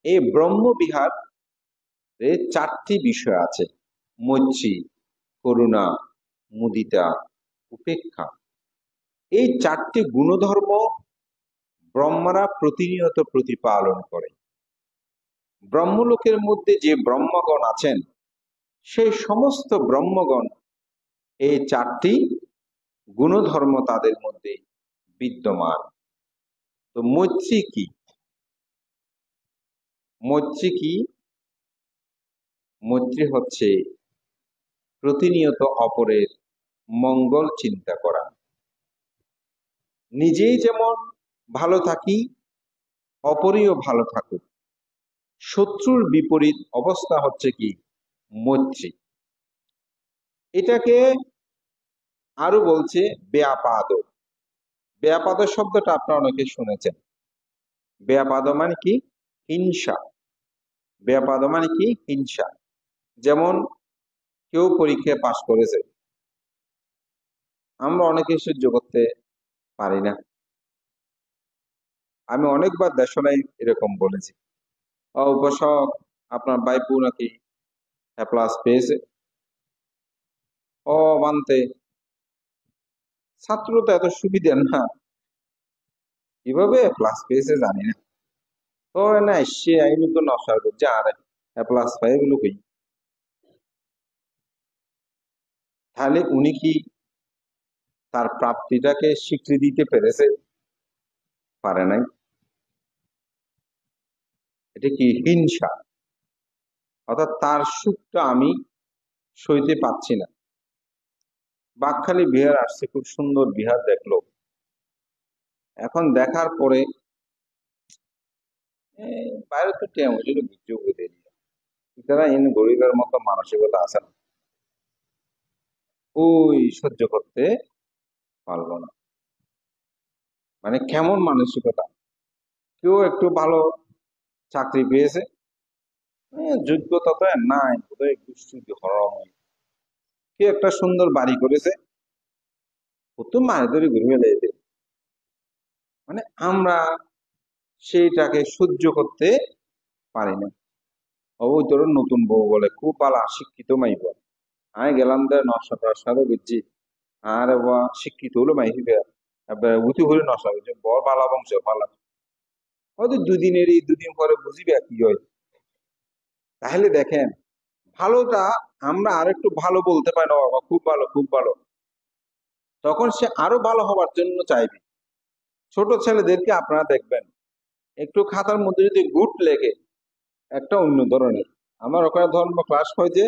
এই ব্রহ্মবিহার 4টি বিষয় আছে: মৈত্রী, করুণা, মুদিতা, উপেক্ষা। এই 4টি গুণধর্ম ব্রহ্মারা প্রতিনিয়ত প্রতিপালন করে। ব্রহ্মলোকের মধ্যে যে ব্রহ্মগণ আছেন, সেই সমস্ত ব্রহ্মগণ এই 4টি গুণধর্ম তাদের মধ্যে বিদ্যমান। তো মৈত্রী কি? মৈত্রী কি? মৈত্রী হচ্ছে প্রতিনিয়ত অপরের মঙ্গল চিন্তা করা। নিজেই যেমন ভালো থাকি, অপরেও ভালো থাকুক। শত্রুর বিপরীত অবস্থা হচ্ছে কি? মৈত্রী। এটাকে আরো বলছে ব্যাপাদ। ব্যাপাদ শব্দটা আপনারা অনেকে শুনেছেন। ব্যাপাদ মানে কি? হিংসা। ব্যাপাদ মানে কি? হিংসা। যেমন কেউ পরীক্ষায় পাশ করেছে, আমরা অনেকে সহ্য করতে পারি না। আমি অনেকবার দেশনায় এরকম বলেছি, উপাসক আপনার বাইপু নাকি প্লাস পেয়েছে, মানতে ছাত্র তো এত সুবিধা না, কিভাবে প্লাস পেয়েছে জানি না। তো না সে আইন তো নষ্ট করছে, আর প্লাস পাই এগুলো কই। তাহলে উনি কি তার প্রাপ্তিটাকে স্বীকৃতি দিতে পেরেছে? পারে নাই। এটা কি? হিংসা। অর্থাৎ তার সুখটা আমি সইতে পাচ্ছি না। বাকখালী বিহার আসছে, খুব সুন্দর বিহার দেখলো, এখন দেখার পরে বাইরে তো তারা ইন গরিবের মতো মানসিকতা আছে না, ওই সহ্য করতে পারলো না। মানে কেমন মানসিকতা! কেউ একটু ভালো চাকরি পেয়েছে, যোগ্যতা তো আর নাই, বোধহয় দুষ্কৃতি হরম। কে একটা সুন্দর বাড়ি করেছে, ও তো মায়ের ধরে ঘুরে বেড়াইছে। মানে আমরা সেইটাকে সহ্য করতে পারি না। ওই তোর নতুন বউ বলে খুব ভালো শিক্ষিত মাই বল, আমি গেলাম তো নশা সাথে বুঝছি, আর শিক্ষিত হলো মাই উঁচু হলে নশা বুঝছে বল পালা বংশ পালা, হয়তো দুদিন পরে বুঝিবে কি হয়। তাহলে দেখেন, ভালোটা আমরা আর একটু ভালো বলতে পারি না, বাবা খুব ভালো খুব ভালো, তখন সে আরো ভালো হবার জন্য চাইবে। ছোট ছেলেদেরকে আপনারা দেখবেন, একটু খাতার মধ্যে যদি গুড লেগে, একটা অন্য ধরনের, আমার ওখানে ধর্ম ক্লাস হয়েছে,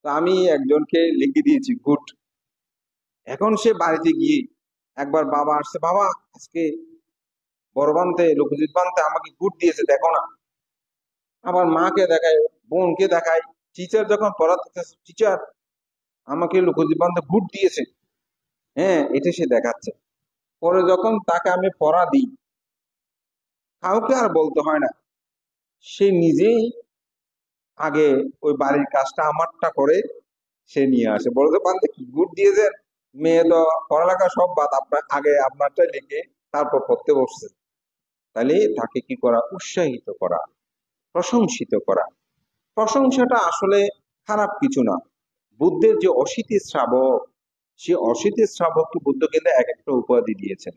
তা আমি একজনকে লিখে দিয়েছি গুড। এখন সে বাড়িতে গিয়ে একবার বাবা আসছে, বাবা আজকে বড় বানতে লোকজিৎ বানতে আমাকে গুড দিয়েছে দেখো না। আবার মাকে দেখায়, বোনকে দেখায়, টিচার যখন পড়াতে, টিচার আমাকে লোকজিৎ বানতে গুড দিয়েছে, হ্যাঁ এটা সে দেখাচ্ছে। পরে যখন তাকে আমি পড়া দিই, কাউকে আর বলতে হয় না, সে নিজেই আগে ওই বাড়ির কাজটা আমারটা করে সে নিয়ে আসে, বলতে পারতে কি গুড দিয়েছেন, মেয়ে তো পড়ালেখা সব বাদ, আপনার আগে আপনারটা লিখে তারপর পড়তে বসছে, তাহলে তাকে কি করা? উৎসাহিত করা, প্রশংসিত করা। প্রশংসাটা আসলে খারাপ কিছু না। বুদ্ধের যে অশীতি শ্রাবক, সে অশীতি শ্রাবককে বুদ্ধ কিন্তু এক একটা উপাধি দিয়েছেন।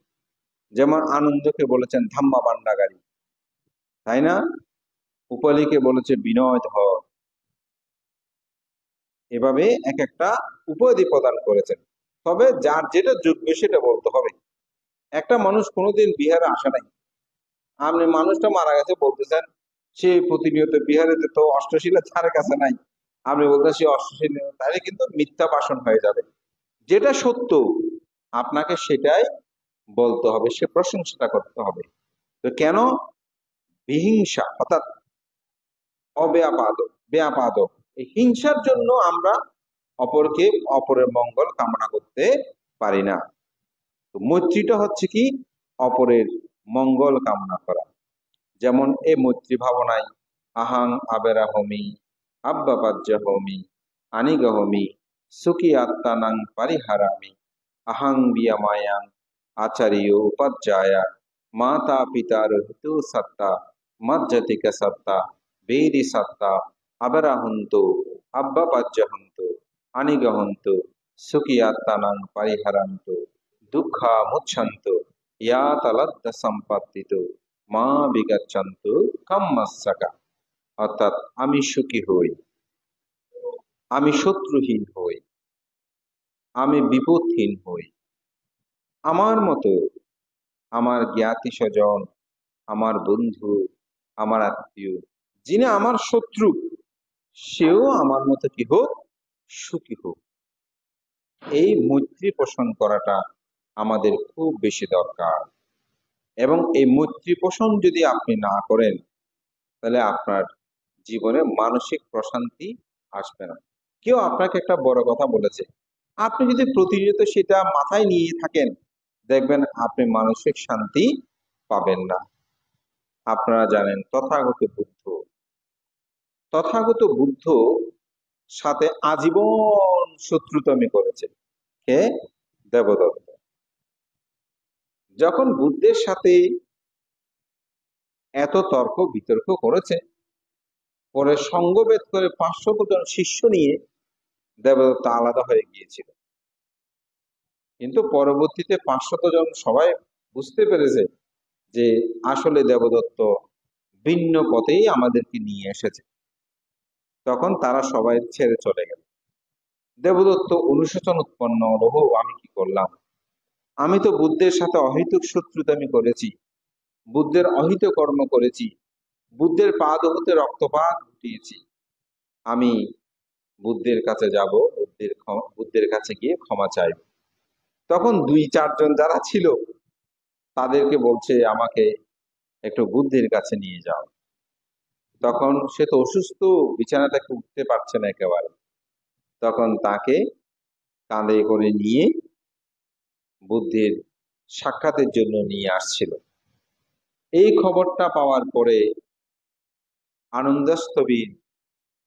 যেমন আনন্দকে বলেছেন ধাম্মা ভান্ডাগারী, তাই না? উপালিকে বলেছে বিনয় ধর। এভাবে এক একটা উপাধি প্রদান করেছেন। তবে যার যেটা যোগ্য সেটা বলতে হবে। একটা মানুষ কোনোদিন বিহারে আসে নাই, আপনি মানুষটা মারা গেছে বলতেছেন সে প্রতিনিয়ত বিহারে তো অষ্টশীলা তার কাছে নাই, আপনি বলতেন সে অষ্টশীলা, তাহলে কিন্তু মিথ্যা ভাষণ হয়ে যাবে। যেটা সত্য আপনাকে সেটাই বলতে হবে, সে প্রশংসাটা করতে হবে। তো কেন? বিহিংসা অর্থাৎ অব্যাপাদ, ব্যাপাদ, এই হিংসার জন্য আমরা অপরের মঙ্গল কামনা করতে পারি না। তো মৈত্রীটা হচ্ছে কি? অপরের মঙ্গল কামনা করা। যেমন এই মৈত্রী ভাবনায় আহাং আবেরাহমি আব্বাপাজ্যাহমি আনিগহমি সুখী আত্মানাং পারিহারামি আহাং বিয়ামায়াং আচার্য উপাধ্যায়া মাতা পিতার হিতু সত্তা মজ্জাতিকা সত্তা বেদি সত্তা আবেরাহন্তু আব্বাপাজ্যাহন্তু আনিগহন্তু সুখী আত্মানাং পারিহারান্তু দুঃখা মুচ্ছন্তু ইয়াতালদ্দ সম্পত্তিত মা বিগচ্ছন্তু কাম্মাসাকা। অর্থাৎ আমি সুখী হই, আমি শত্রুহীন হই, আমি বিপদহীন হই। আমার মতো আমার জ্ঞাতি স্বজন, আমার বন্ধু, আমার আত্মীয়, যিনি আমার শত্রু, সেও আমার মতো কি হোক? সুখী হোক। এই মৈত্রী পোষণ করাটা আমাদের খুব বেশি দরকার। এবং এই মৈত্রী পোষণ যদি আপনি না করেন, তাহলে আপনার জীবনে মানসিক প্রশান্তি আসবে না। কেউ আপনাকে একটা বড় কথা বলেছে, আপনি যদি প্রতিনিয়ত সেটা মাথায় নিয়ে থাকেন, দেখবেন আপনি মানসিক শান্তি পাবেন না। আপনারা জানেন তথাগত বুদ্ধ সাথে আজীবন শত্রুতামি করেছে কে? দেবদত্ত। যখন বুদ্ধের সাথে এত তর্ক বিতর্ক করেছে, পরে সঙ্গভেদ করে 500 জন শিষ্য নিয়ে দেবদত্ত আলাদা হয়ে গিয়েছিল। কিন্তু পরবর্তীতে 500 জন সবাই বুঝতে পেরেছে যে আসলে দেবদত্ত ভিন্ন পথেই আমাদেরকে নিয়ে এসেছে। তখন তারা সবাই ছেড়ে চলে গেল। দেবদত্ত অনুশোচন উৎপন্ন হলো, আমি কি করলাম? আমি তো বুদ্ধের সাথে অহেতুক শত্রুতামি করেছি, বুদ্ধের অহিত কর্ম করেছি, বুদ্ধের পাদ হতে রক্তপাত ঘটিয়েছি। আমি বুদ্ধের কাছে যাব, বুদ্ধের কাছে গিয়ে ক্ষমা চাইব। তখন 2-4 জন যারা ছিল তাদেরকে বলছে আমাকে একটু বুদ্ধের কাছে নিয়ে যাও। তখন সে তো অসুস্থ, বিছানা থেকে উঠতে পারছে না একেবারে। তখন তাকে কাঁধে করে নিয়ে বুদ্ধের সাক্ষাতের জন্য নিয়ে আসছিল। এই খবরটা পাওয়ার পরে আনন্দস্থবির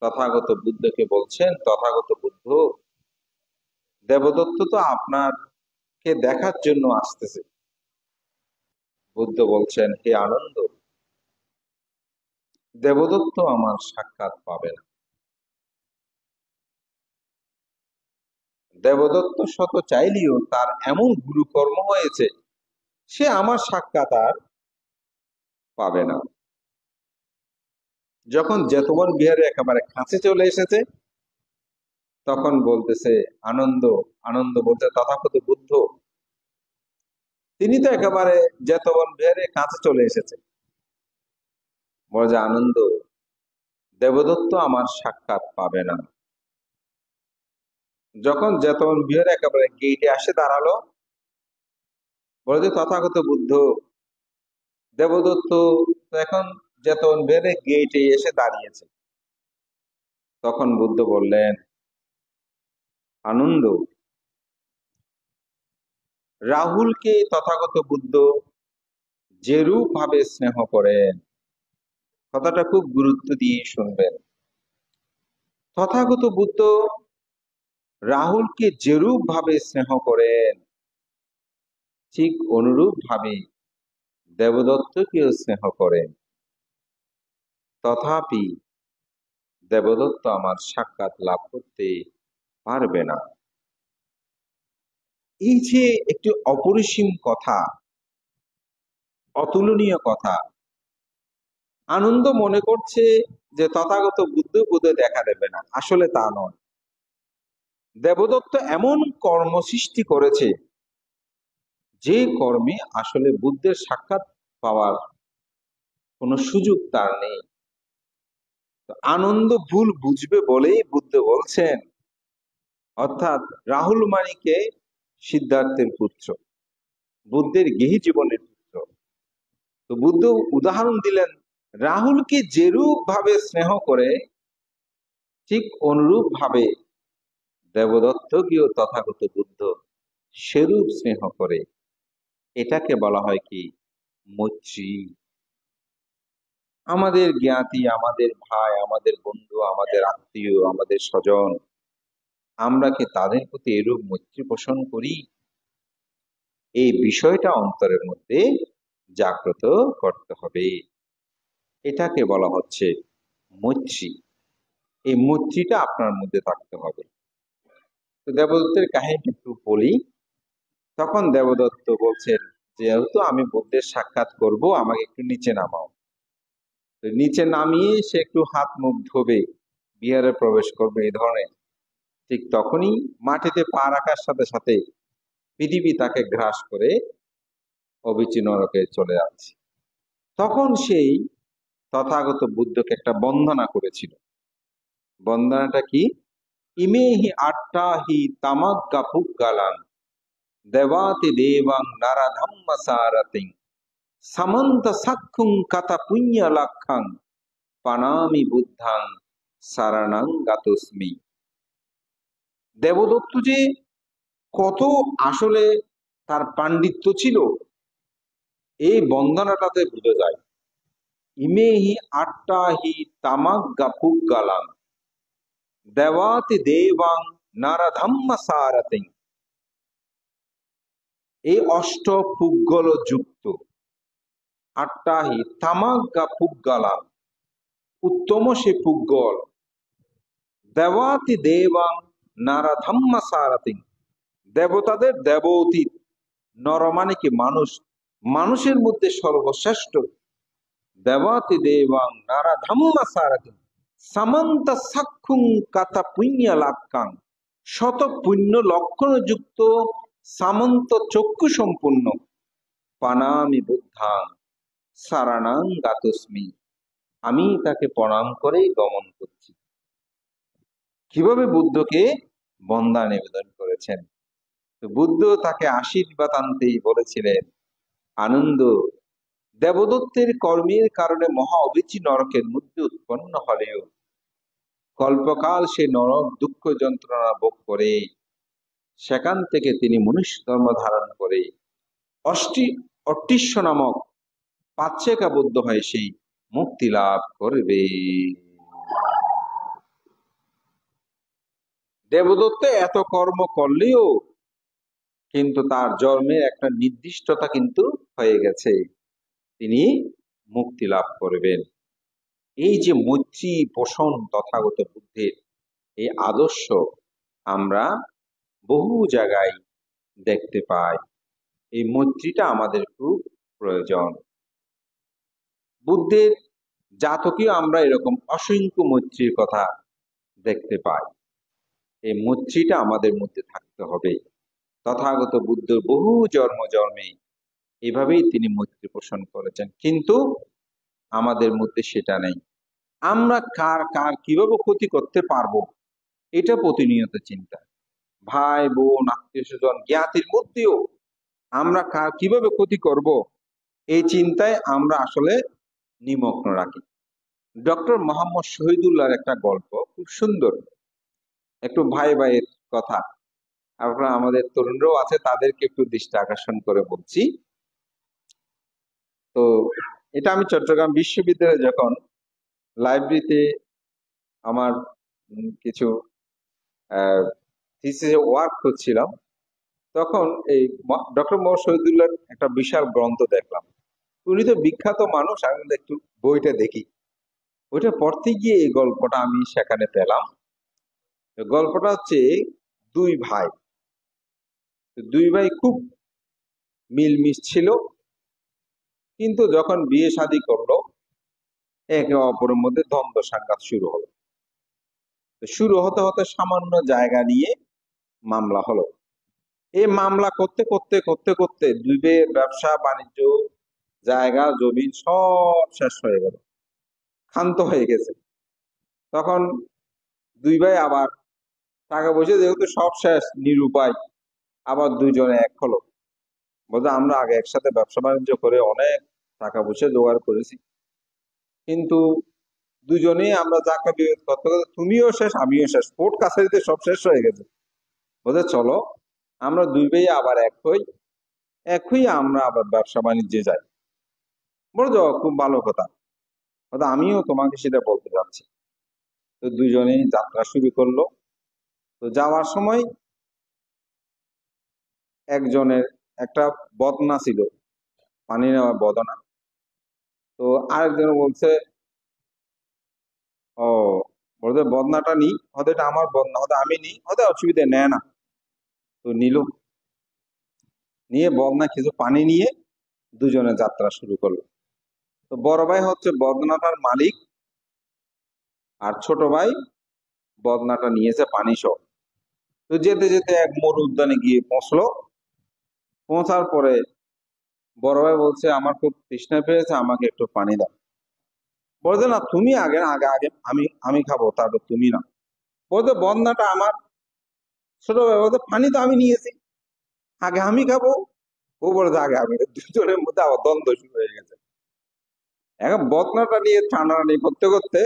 তথাগত বুদ্ধকে বলছেন, তথাগত বুদ্ধ, দেবদত্ত তো আপনাকে দেখার জন্য আসতেছে। বুদ্ধ বলছেন, হে আনন্দ, দেবদত্ত আমার সাক্ষাৎ পাবে না। দেবদত্ত শত চাইলেও তার এমন গুরুকর্ম হয়েছে, সে আমার সাক্ষাৎ আর পাবে না। যখন জেতবন বিহারে একেবারে কাছে চলে এসেছে, তখন বলতেছে আনন্দ, আনন্দ বলতে তথাগত বুদ্ধ, তিনি তো একেবারে জেতবন বিহারে কাছে চলে এসেছে। বলে যে আনন্দ, দেবদত্ত আমার সাক্ষাৎ পাবে না। যখন জেতবন বিহারে একেবারে গেটে আসে দাঁড়ালো, বলে যে তথাগত বুদ্ধ, দেবদত্ত তো এখন জেতবন বিহারে গেটে এসে দাঁড়িয়েছে। তখন বুদ্ধ বললেন, আনন্দ, রাহুলকে তথাগত বুদ্ধ যেরূপ ভাবে স্নেহ করেন, কথাটা খুব গুরুত্ব দিয়ে শুনবেন। তথাগত বুদ্ধ রাহুলকে যেরূপ ভাবে স্নেহ করেন, ঠিক অনুরূপ ভাবে দেবদত্তকেও স্নেহ করেন, তথাপি দেবদত্ত আমার সাক্ষাৎ লাভ করতে পারবে না। এই যে একটি অপরিসীম কথা, অতুলনীয় কথা, আনন্দ মনে করছে যে তথাগত বুদ্ধ বোধহয় দেখা দেবে না, আসলে তা নয়। দেবদত্ত এমন কর্ম সৃষ্টি করেছে যে কর্মে আসলে বুদ্ধের সাক্ষাৎ পাওয়ার কোনো সুযোগ তার নেই। তো আনন্দ ভুল বুঝবে বলেই বুদ্ধ বলছেন, অর্থাৎ রাহুল মানিকে সিদ্ধার্থের পুত্র, বুদ্ধের গৃহী জীবনের পুত্র। তো বুদ্ধ উদাহরণ দিলেন, রাহুলকে যেরূপ ভাবে স্নেহ করে ঠিক অনুরূপ ভাবে দেবদত্তকেও তথাগত বুদ্ধ সেরূপ স্নেহ করে। এটাকে বলা হয় কি? মৈত্রী। আমাদের জ্ঞাতি, আমাদের ভাই, আমাদের বন্ধু, আমাদের আত্মীয়, আমাদের স্বজন, আমরা কি তাদের প্রতি এরূপ মৈত্রী পোষণ করি? এই বিষয়টা অন্তরের মধ্যে জাগ্রত করতে হবে। এটাকে বলা হচ্ছে মৈত্রী। এই মৈত্রীটা আপনার মধ্যে থাকতে হবে। তো দেবদত্তের কাহিনীটা একটু বলি। তখন দেবদত্ত বলছেন, যেহেতু আমি বুদ্ধের সাক্ষাৎ করব, আমাকে একটু নিচে নামাও। তো নিচে নামিয়ে সে একটু হাত মুখ ধোবে, বিহারে প্রবেশ করবে, এই ধরনের। ঠিক তখনই মাটিতে পা রাখার সাথে সাথে পৃথিবী তাকে গ্রাস করে অবিচি নরকে চলে যাচ্ছে। তখন সেই তথাগত বুদ্ধকে একটা বন্দনা করেছিল। বন্দনাটা কি? ইমেহি আট্টাহি তামাজ্ঞা পুগ্গালাং দেবাতি দেবাং নারাধম্ম সারতিং সামন্ত সাক্ষুং কাতা পুণ্য লাক্ষাং পানামি বুদ্ধাং সারানাং গাতস্মি। দেবদত্ত যে কত আসলে তার পাণ্ডিত্য ছিল, এই বন্দনাটাতে বোঝা যায়। ইমেহি আট্টাহি তামাজ্ঞা পুগ্গালাং দেবাতি দেবাং নারাধম্ম সারতিং। এই অষ্ট পুগ্গল যুক্ত আট্টাহি তামাজ্ঞা পুগ্গালাং, উত্তম সে পুগ্গল, দেবাতি দেবাং নারাধম্ম সারতিং, দেবতাদের দেবতীত, নর মানে কি মানুষ, মানুষের মধ্যে সর্বশ্রেষ্ঠ, দেবাতি দেবাং নারাধম্ম সারতিং সামন্ত সাক্ষুং কাতা পুণ্য লাক্ষাং, শত পুণ্য লক্ষণ যুক্ত সামন্ত চক্ষু সম্পূর্ণ, পানামি বুদ্ধাং সারানাং গাতস্মি, আমি তাকে প্রণাম করেই গমন করছি। কিভাবে বুদ্ধকে বন্দা নিবেদন করেছেন। তো বুদ্ধ তাকে আশীর্বাদ আনতেই বলেছিলেন, আনন্দ, দেবদত্তের কর্মের কারণে মহা অবিচি নরকের মধ্যে উৎপন্ন হলেও কল্পকাল সে নরক দুঃখ যন্ত্রণা ভোগ করে সেখান থেকে তিনি মনুষ্য ধর্ম ধারণ করে অট্টিস্য নামক পাচ্ছেকাবদ্ধ হয়ে সেই মুক্তি লাভ করবে। দেবদত্ত এত কর্ম করলেও কিন্তু তার জন্মের একটা নির্দিষ্টতা কিন্তু হয়ে গেছে, তিনি মুক্তি লাভ করবেন। এই যে মৈত্রী পোষণ তথাগত বুদ্ধের এই আদর্শ আমরা বহু জায়গায় দেখতে পাই। এই মৈত্রীটা আমাদের খুব প্রয়োজন। বুদ্ধের জাতকেও আমরা এরকম অসংখ্য মৈত্রীর কথা দেখতে পাই। এই মৈত্রীটা আমাদের মধ্যে থাকতে হবে। তথাগত বুদ্ধ বহু জন্মে এভাবেই তিনি মৈত্রী পোষণ করেছেন, কিন্তু আমাদের মধ্যে সেটা নেই। আমরা কার কার কিভাবে ক্ষতি করতে পারবো, এটা প্রতিনিয়ত চিন্তা। ভাই বোন আত্মীয় স্বজন জ্ঞাতির মধ্যেও আমরা কার কিভাবে ক্ষতি করব, এই চিন্তায় আমরা আসলে নিমগ্ন রাখি। ডক্টর মোহাম্মদ শহীদুল্লাহর একটা গল্প খুব সুন্দর, একটু ভাই ভাইয়ের কথা, আপনারা আমাদের তরুণরাও আছে, তাদেরকে একটু দৃষ্টি আকর্ষণ করে বলছি। তো এটা আমি চট্টগ্রাম বিশ্ববিদ্যালয়ে যখন লাইব্রেরিতে আমার কিছু থিসিসে ওয়ার্ক করছিলাম, তখন এই ডক্টর মোহাম্মদ শহীদুল্লাহর একটা বিশাল গ্রন্থ দেখলাম। উনি তো বিখ্যাত মানুষ, আমি বললাম, একটু বইটা দেখি। ওইটা পড়তে গিয়ে এই গল্পটা আমি সেখানে পেলাম। গল্পটা হচ্ছে দুই ভাই। দুই ভাই খুব মিলমিশ ছিল, কিন্তু যখন বিয়ে শাদী করলো একে অপরের মধ্যে দ্বন্দ্ব সংঘাত শুরু হলো। তো শুরু হতে হতে সামান্য জায়গা নিয়ে মামলা হলো। এই মামলা করতে করতে করতে করতে দুই ভাইয়ের ব্যবসা বাণিজ্য, জায়গা জমি সব শেষ হয়ে গেল, ক্ষান্ত হয়ে গেছে। তখন দুই ভাই আবার টাকা পয়সা যেহেতু সব শেষ, নিরুপায়, আবার দুইজনে এক হলো। বলতে আমরা আগে একসাথে ব্যবসা বাণিজ্য করে অনেক টাকা পয়সা জোগাড় করেছি, কিন্তু দুজনেই আমরা যাকে বিরোধ করতে করতে তুমিও শেষ আমিও শেষ, কোর্ট কাছারিতে সব শেষ হয়ে গেছে। বলতে চলো আমরা দুই ভাই আবার এক হই, এক হই আমরা আবার ব্যবসা বাণিজ্যে যাই। বলো যাও, খুব ভালো কথা। বলতে আমিও তোমাকে সেটা বলতে যাচ্ছি। তো দুজনেই যাত্রা শুরু করলো। তো যাওয়ার সময় একজনের একটা বদনা ছিল, পানি নেওয়ার বদনা। তো আরেকজন বলছে, ও বলতে বদনাটা নি, হয়তো এটা আমার বদনা, হয়তো আমি নি, হয়তো অসুবিধা নেয় না। তো নিল, নিয়ে বদনা কিছু পানি নিয়ে দুজনে যাত্রা শুরু করলো। তো বড় ভাই হচ্ছে বদনাটার মালিক, আর ছোট ভাই বদনাটা নিয়েছে পানি সহ। তো যেতে যেতে এক মরু উদ্যানে গিয়ে পৌঁছলো। পৌঁছার পরে বড় ভাই বলছে, আমার খুব তৃষ্ণা পেয়েছে, আমাকে একটু পানি দাও। বলছে না, তুমি আগে আগে আগে আমি আমি খাবো, তারপর তুমি না। বলছে বদনাটা আমার। ছোট ভাই বলছে, পানি তো আমি নিয়েছি, আগে আমি খাবো। ও বলছে আগে আমি। দুজনের মধ্যে আবার দ্বন্দ্ব শুরু হয়ে গেছে। এখন বদনাটা নিয়ে টানাটানি করতে করতে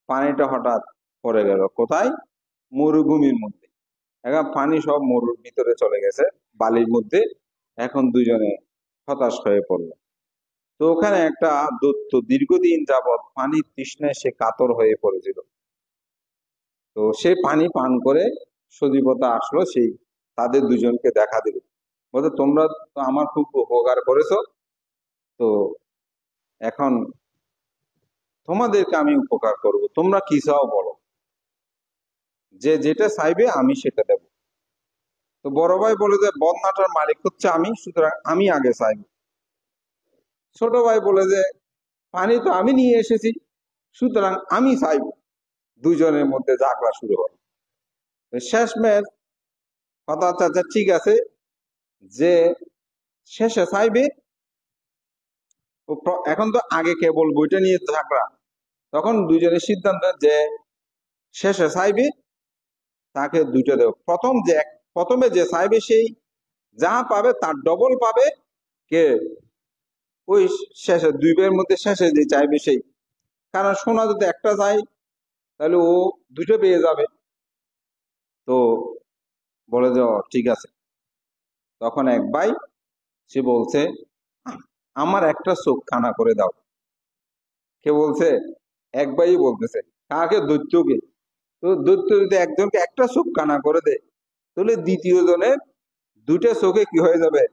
পানিটা হঠাৎ পড়ে গেল কোথায়? মরুভূমির মধ্যে। এখন পানি সব মরুর ভিতরে চলে গেছে, বালির মধ্যে। এখন দুজনে হতাশ হয়ে পড়লো। তো ওখানে একটা দৈত্য দীর্ঘদিন যাবৎ পানির তৃষ্ণায় সে কাতর হয়ে পড়েছিল। তো সে পানি পান করে সজীবতা আসলো, সেই তাদের দুজনকে দেখা দিল। বলতে তোমরা তো আমার খুব উপকার করেছো, তো এখন তোমাদেরকে আমি উপকার করব, তোমরা কি চাও বলো, যে যেটা চাইবে আমি সেটা দেব। তো বড় ভাই বলে যে বদনাটার মালিক হচ্ছে আমি, সুতরাং আমি আগে চাইব। ছোট ভাই বলে যে পানি তো আমি নিয়ে এসেছি, সুতরাং আমি চাইব। দুজনের মধ্যে ঝগড়া শুরু হলো। তো শেষমেশ কথা হচ্ছে, আচ্ছা ঠিক আছে, যে শেষে চাইবে। এখন তো আগে কেবল বইটা নিয়ে ঝগড়া, তখন দুজনের সিদ্ধান্ত যে শেষে চাইবে তাকে দুইটা দেব। প্রথমে যে চাইবে সেই যা পাবে তার ডবল পাবে কে? ওই শেষে দুই ভাইয়ের মধ্যে শেষে যে চাইবে সেই। কারণ সোনা যদি একটা চাই তাহলে ও দুটো পেয়ে যাবে। তো বলে যে ঠিক আছে। তখন এক ভাই সে বলছে, আমার একটা চোখ কানা করে দাও। কে বলছে? এক ভাই বলতেছে। কাকে? দৈত্যকে। তো দৈত্য যদি একজনকে একটা চোখ কানা করে দেয়, তাহলে দ্বিতীয় জনের দুইটা চোখে কি হয়ে যাবে?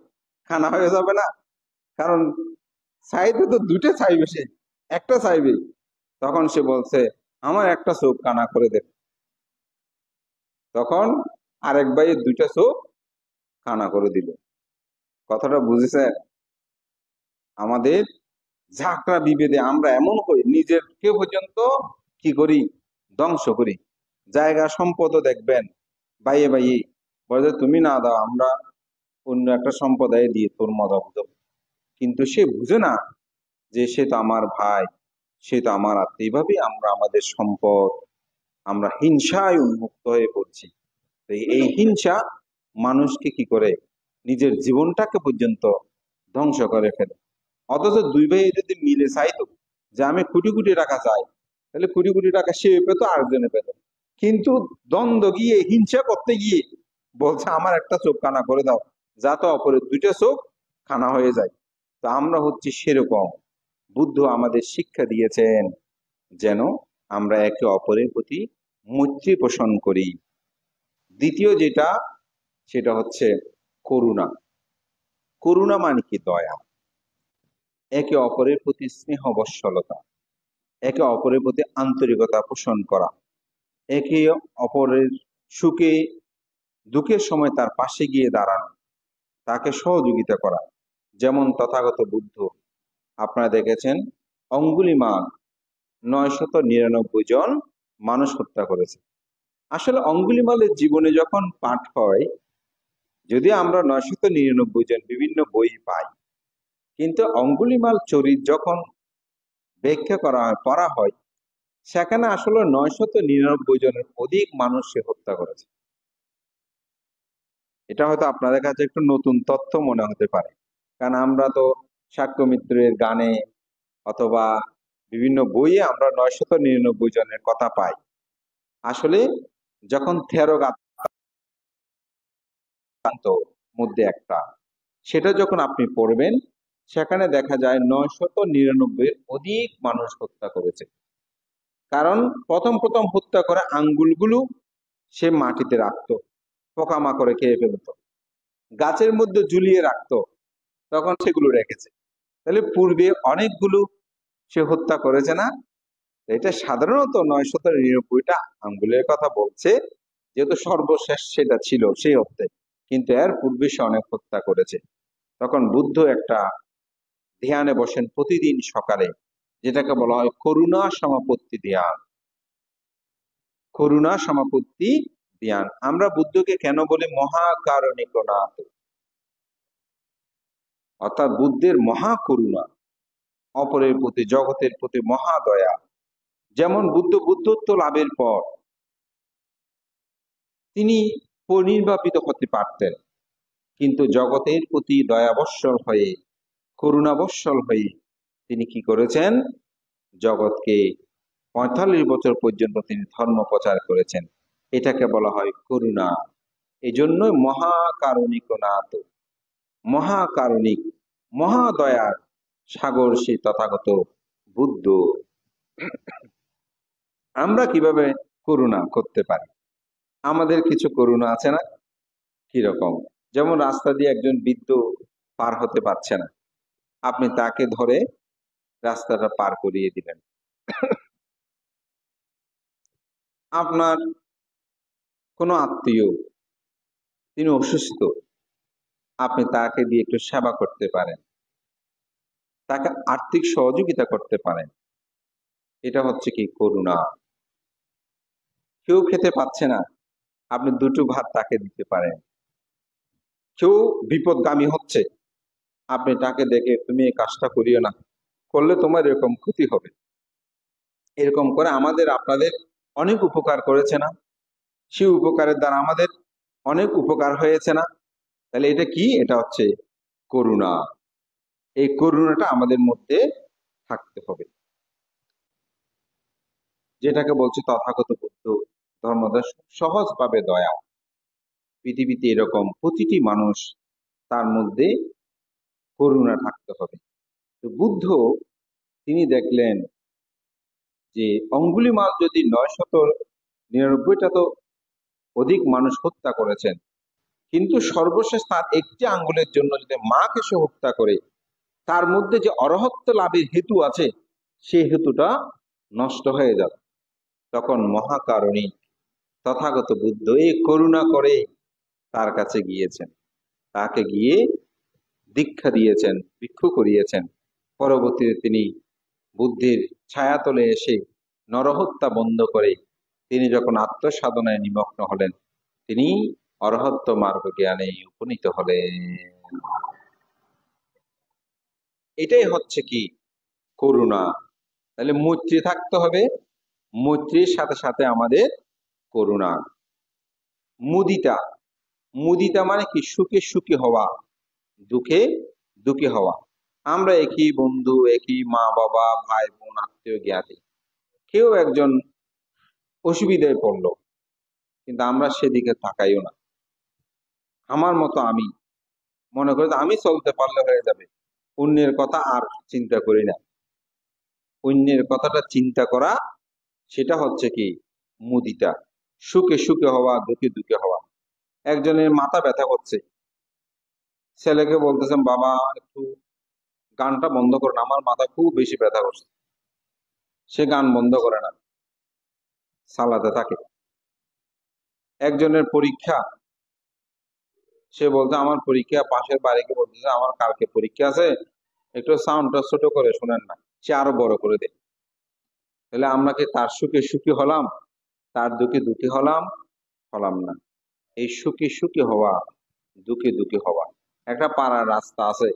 কানা হয়ে যাবে না? কারণ চাইতে তো দুইটা চাইবে সে, একটা চাইবে। তখন সে বলছে, আমার একটা চোখ কানা করে দে। তখন আরেক ভাইয়ের দুইটা চোখ কানা করে দিল। কথাটা বুঝেছেন? আমাদের ঝাঁকড়া বিভেদে আমরা এমন হই, নিজেরকে পর্যন্ত কি করি? ধ্বংস করি। জায়গা সম্পদও দেখবেন বাইয়ে বাইয়ে বলে, তুমি না দাও, আমরা অন্য একটা সম্প্রদায়ে দিয়ে তোর মজা বুঝো। কিন্তু সে বুঝে না যে সে তো আমার ভাই, সে তো আমার আত্মীয়। এইভাবেই আমরা আমাদের সম্পদ, আমরা হিংসায় উন্মুক্ত হয়ে পড়ছি। তো এই হিংসা মানুষকে কি করে? নিজের জীবনটাকে পর্যন্ত ধ্বংস করে ফেলে। অথচ দুই ভাই যদি মিলে চাইতো যে আমি কোটি কোটি টাকা চাই, তাহলে কোটি কোটি টাকা সে পেতো, আরেকজনে পেত। কিন্তু দ্বন্দ্ব গিয়ে, হিংসা করতে গিয়ে বলছে আমার একটা চোখ কানা করে দাও, যাতে অপরের দুইটা চোখ কানা হয়ে যায়। তো আমরা হচ্ছি সেরকম। বুদ্ধ আমাদের শিক্ষা দিয়েছেন যেন আমরা একে অপরের প্রতি মৈত্রী পোষণ করি। দ্বিতীয় যেটা, সেটা হচ্ছে করুণা। করুণা মানে কি? দয়া। একে অপরের প্রতি স্নেহ বৎসলতা, একে অপরের প্রতি আন্তরিকতা পোষণ করা, একে অপরের সুখে দুঃখের সময় তার পাশে গিয়ে দাঁড়ানো, তাকে সহযোগিতা করা। যেমন তথাগত বুদ্ধ, আপনারা দেখেছেন অঙ্গুলিমাল 999 জন মানুষ হত্যা করেছে। আসলে অঙ্গুলিমালের জীবনে যখন পাঠ হয়, যদি আমরা 999 জন বিভিন্ন বই পাই, কিন্তু অঙ্গুলিমাল চরিত যখন ব্যাখ্যা করা হয়, পড়া হয়, সেখানে আসলে 999 জনের অধিক মানুষ সে হত্যা করেছে। এটা হয়তো আপনাদের কাছে একটু নতুন তথ্য মনে হতে পারে, কারণ আমরা তো শাক্য মিত্রের গানে অথবা বিভিন্ন বইয়ে আমরা 999 জনের কথা পাই। আসলে যখন 13 গান্ত মধ্যে একটা, সেটা যখন আপনি পড়বেন, সেখানে দেখা যায় 999 অধিক মানুষ হত্যা করেছে। কারণ প্রথম প্রথম হত্যা করে আঙ্গুলগুলো সে মাটিতে রাখতো, পোকামাকড়ে খেয়ে ফেলতো, গাছের মধ্যে ঝুলিয়ে রাখতো, তখন সেগুলো রেখেছে। তাহলে পূর্বে অনেকগুলো সে হত্যা করেছে না? এটা সাধারণত 999টা আঙ্গুলের কথা বলছে, যেহেতু সর্বশেষ সেটা ছিল সেই অর্থে, কিন্তু এর পূর্বে সে অনেক হত্যা করেছে। তখন বুদ্ধ একটা ধ্যানে বসেন প্রতিদিন সকালে, যেটাকে বলা হয় করুণা সমাপত্তি ধ্যান। করুণা সমাপত্তি ধ্যান। আমরা বুদ্ধকে কেন বলি মহাকারণিকনাথ, অর্থাৎ বুদ্ধের মহাকরুণা, অপরের প্রতি, জগতের প্রতি মহাদয়া। যেমন বুদ্ধত্ব লাভের পর তিনি পরিনির্বাপিত হতে পারতেন, কিন্তু জগতের প্রতি দয়াবৎসল হয়ে, করুণাবৎসল হয়ে তিনি কি করেছেন? জগৎকে 45 বছর পর্যন্ত তিনি ধর্ম প্রচার করেছেন। এটাকে বলা হয় করুণা। এই জন্য মহাকারণিকনাথ, মহাকারণিক, মহাদয়ার সাগর সে তথাগত বুদ্ধ। আমরা কিভাবে করুণা করতে পারি? আমাদের কিছু করুণা আছে না? কিরকম? যেমন রাস্তা দিয়ে একজন বৃদ্ধ পার হতে পারছে না, আপনি তাকে ধরে রাস্তাটা পার করিয়ে দিলেন। আপনার কোনো আত্মীয়, তিনি অসুস্থ, আপনি তাকে দিয়ে একটু সেবা করতে পারেন, তাকে আর্থিক সহযোগিতা করতে পারেন। এটা হচ্ছে কি? করুণা। কেউ খেতে পাচ্ছে না, আপনি দুটো ভাত তাকে দিতে পারেন। কেউ বিপদগামী হচ্ছে, আপনি তাকে দেখে তুমি এই কাজটা করিও না, করলে তোমার এরকম ক্ষতি হবে। এরকম করে আমাদের আপনাদের অনেক উপকার করেছে না? সেই উপকারের দ্বারা আমাদের অনেক উপকার হয়েছে না? তাহলে এটা কি? এটা হচ্ছে করুণা। এই করুণাটা আমাদের মধ্যে থাকতে হবে, যেটাকে বলছে তথাগত বুদ্ধ ধর্মদাস সহজভাবে দয়া। পৃথিবীতে এরকম প্রতিটি মানুষ, তার মধ্যে করুণা থাকতে হবে। তো বুদ্ধ তিনি দেখলেন যে অঙ্গুলিমাল যদি 999টা তো অধিক মানুষ হত্যা করেছেন, কিন্তু সর্বশেষ তার একটি আঙ্গুলের জন্য যদি মাকে সে হত্যা করে, তার মধ্যে যে অরহত্ব লাভের হেতু আছে, সেই হেতুটা নষ্ট হয়ে যাবে। তখন মহাকারণিক তথাগত বুদ্ধ এই করুণা করে তার কাছে গিয়েছেন, তাকে গিয়ে দীক্ষা দিয়েছেন, ভিক্ষু করিয়েছেন। পরবর্তীতে তিনি বুদ্ধির ছায়াতলে এসে নরহত্যা বন্ধ করে তিনি যখন আত্মসাধনায় নিমগ্ন হলেন, তিনি অরহত্ত মার্গ জ্ঞানে উপনীত হলেন। এটাই হচ্ছে কি? করুণা। তাহলে মৈত্রী থাকতে হবে, মৈত্রীর সাথে সাথে আমাদের করুণা। মুদিতা, মুদিতা মানে কি? সুখে সুখী হওয়া, দুঃখে দুঃখী হওয়া। আমরা একই বন্ধু, একই মা বাবা, ভাই বোন, আত্মীয় জ্ঞাতি, কেউ একজন অসুবিধায় পড়লো, কিন্তু আমরা সেদিকে তাকাইও না। আমার মতো আমি মনে করি আমি চলতে পারলে হয়ে যাবে, অন্যের কথা আর চিন্তা করি না। অন্যের কথাটা চিন্তা করা, সেটা হচ্ছে কি? মুদিতা। সুখে সুখে হওয়া, দুঃখে দুঃখে হওয়া। একজনের মাথা ব্যথা করছে, ছেলেকে বলতেছেন বাবা একটু গানটা বন্ধ করে না, আমার মাথা খুব বেশি ব্যথা করছে। সে গান বন্ধ করে না, সালাতে থাকে। একজনের পরীক্ষা, সে বলতে আমার পরীক্ষা, পাশের বাড়িকে বলতেছে আমার কালকে পরীক্ষা আছে, একটু সাউন্ডটা ছোট করে শোনেন না। সে আরো বড় করে দেয়। তাহলে আমরা কি তার সুখে সুখী হলাম, তার দুঃখে দুঃখী হলাম? হলাম না। এই সুখী সুখী হওয়া, দুঃখে দুঃখী হওয়া। একটা পাড়ার রাস্তা আছে,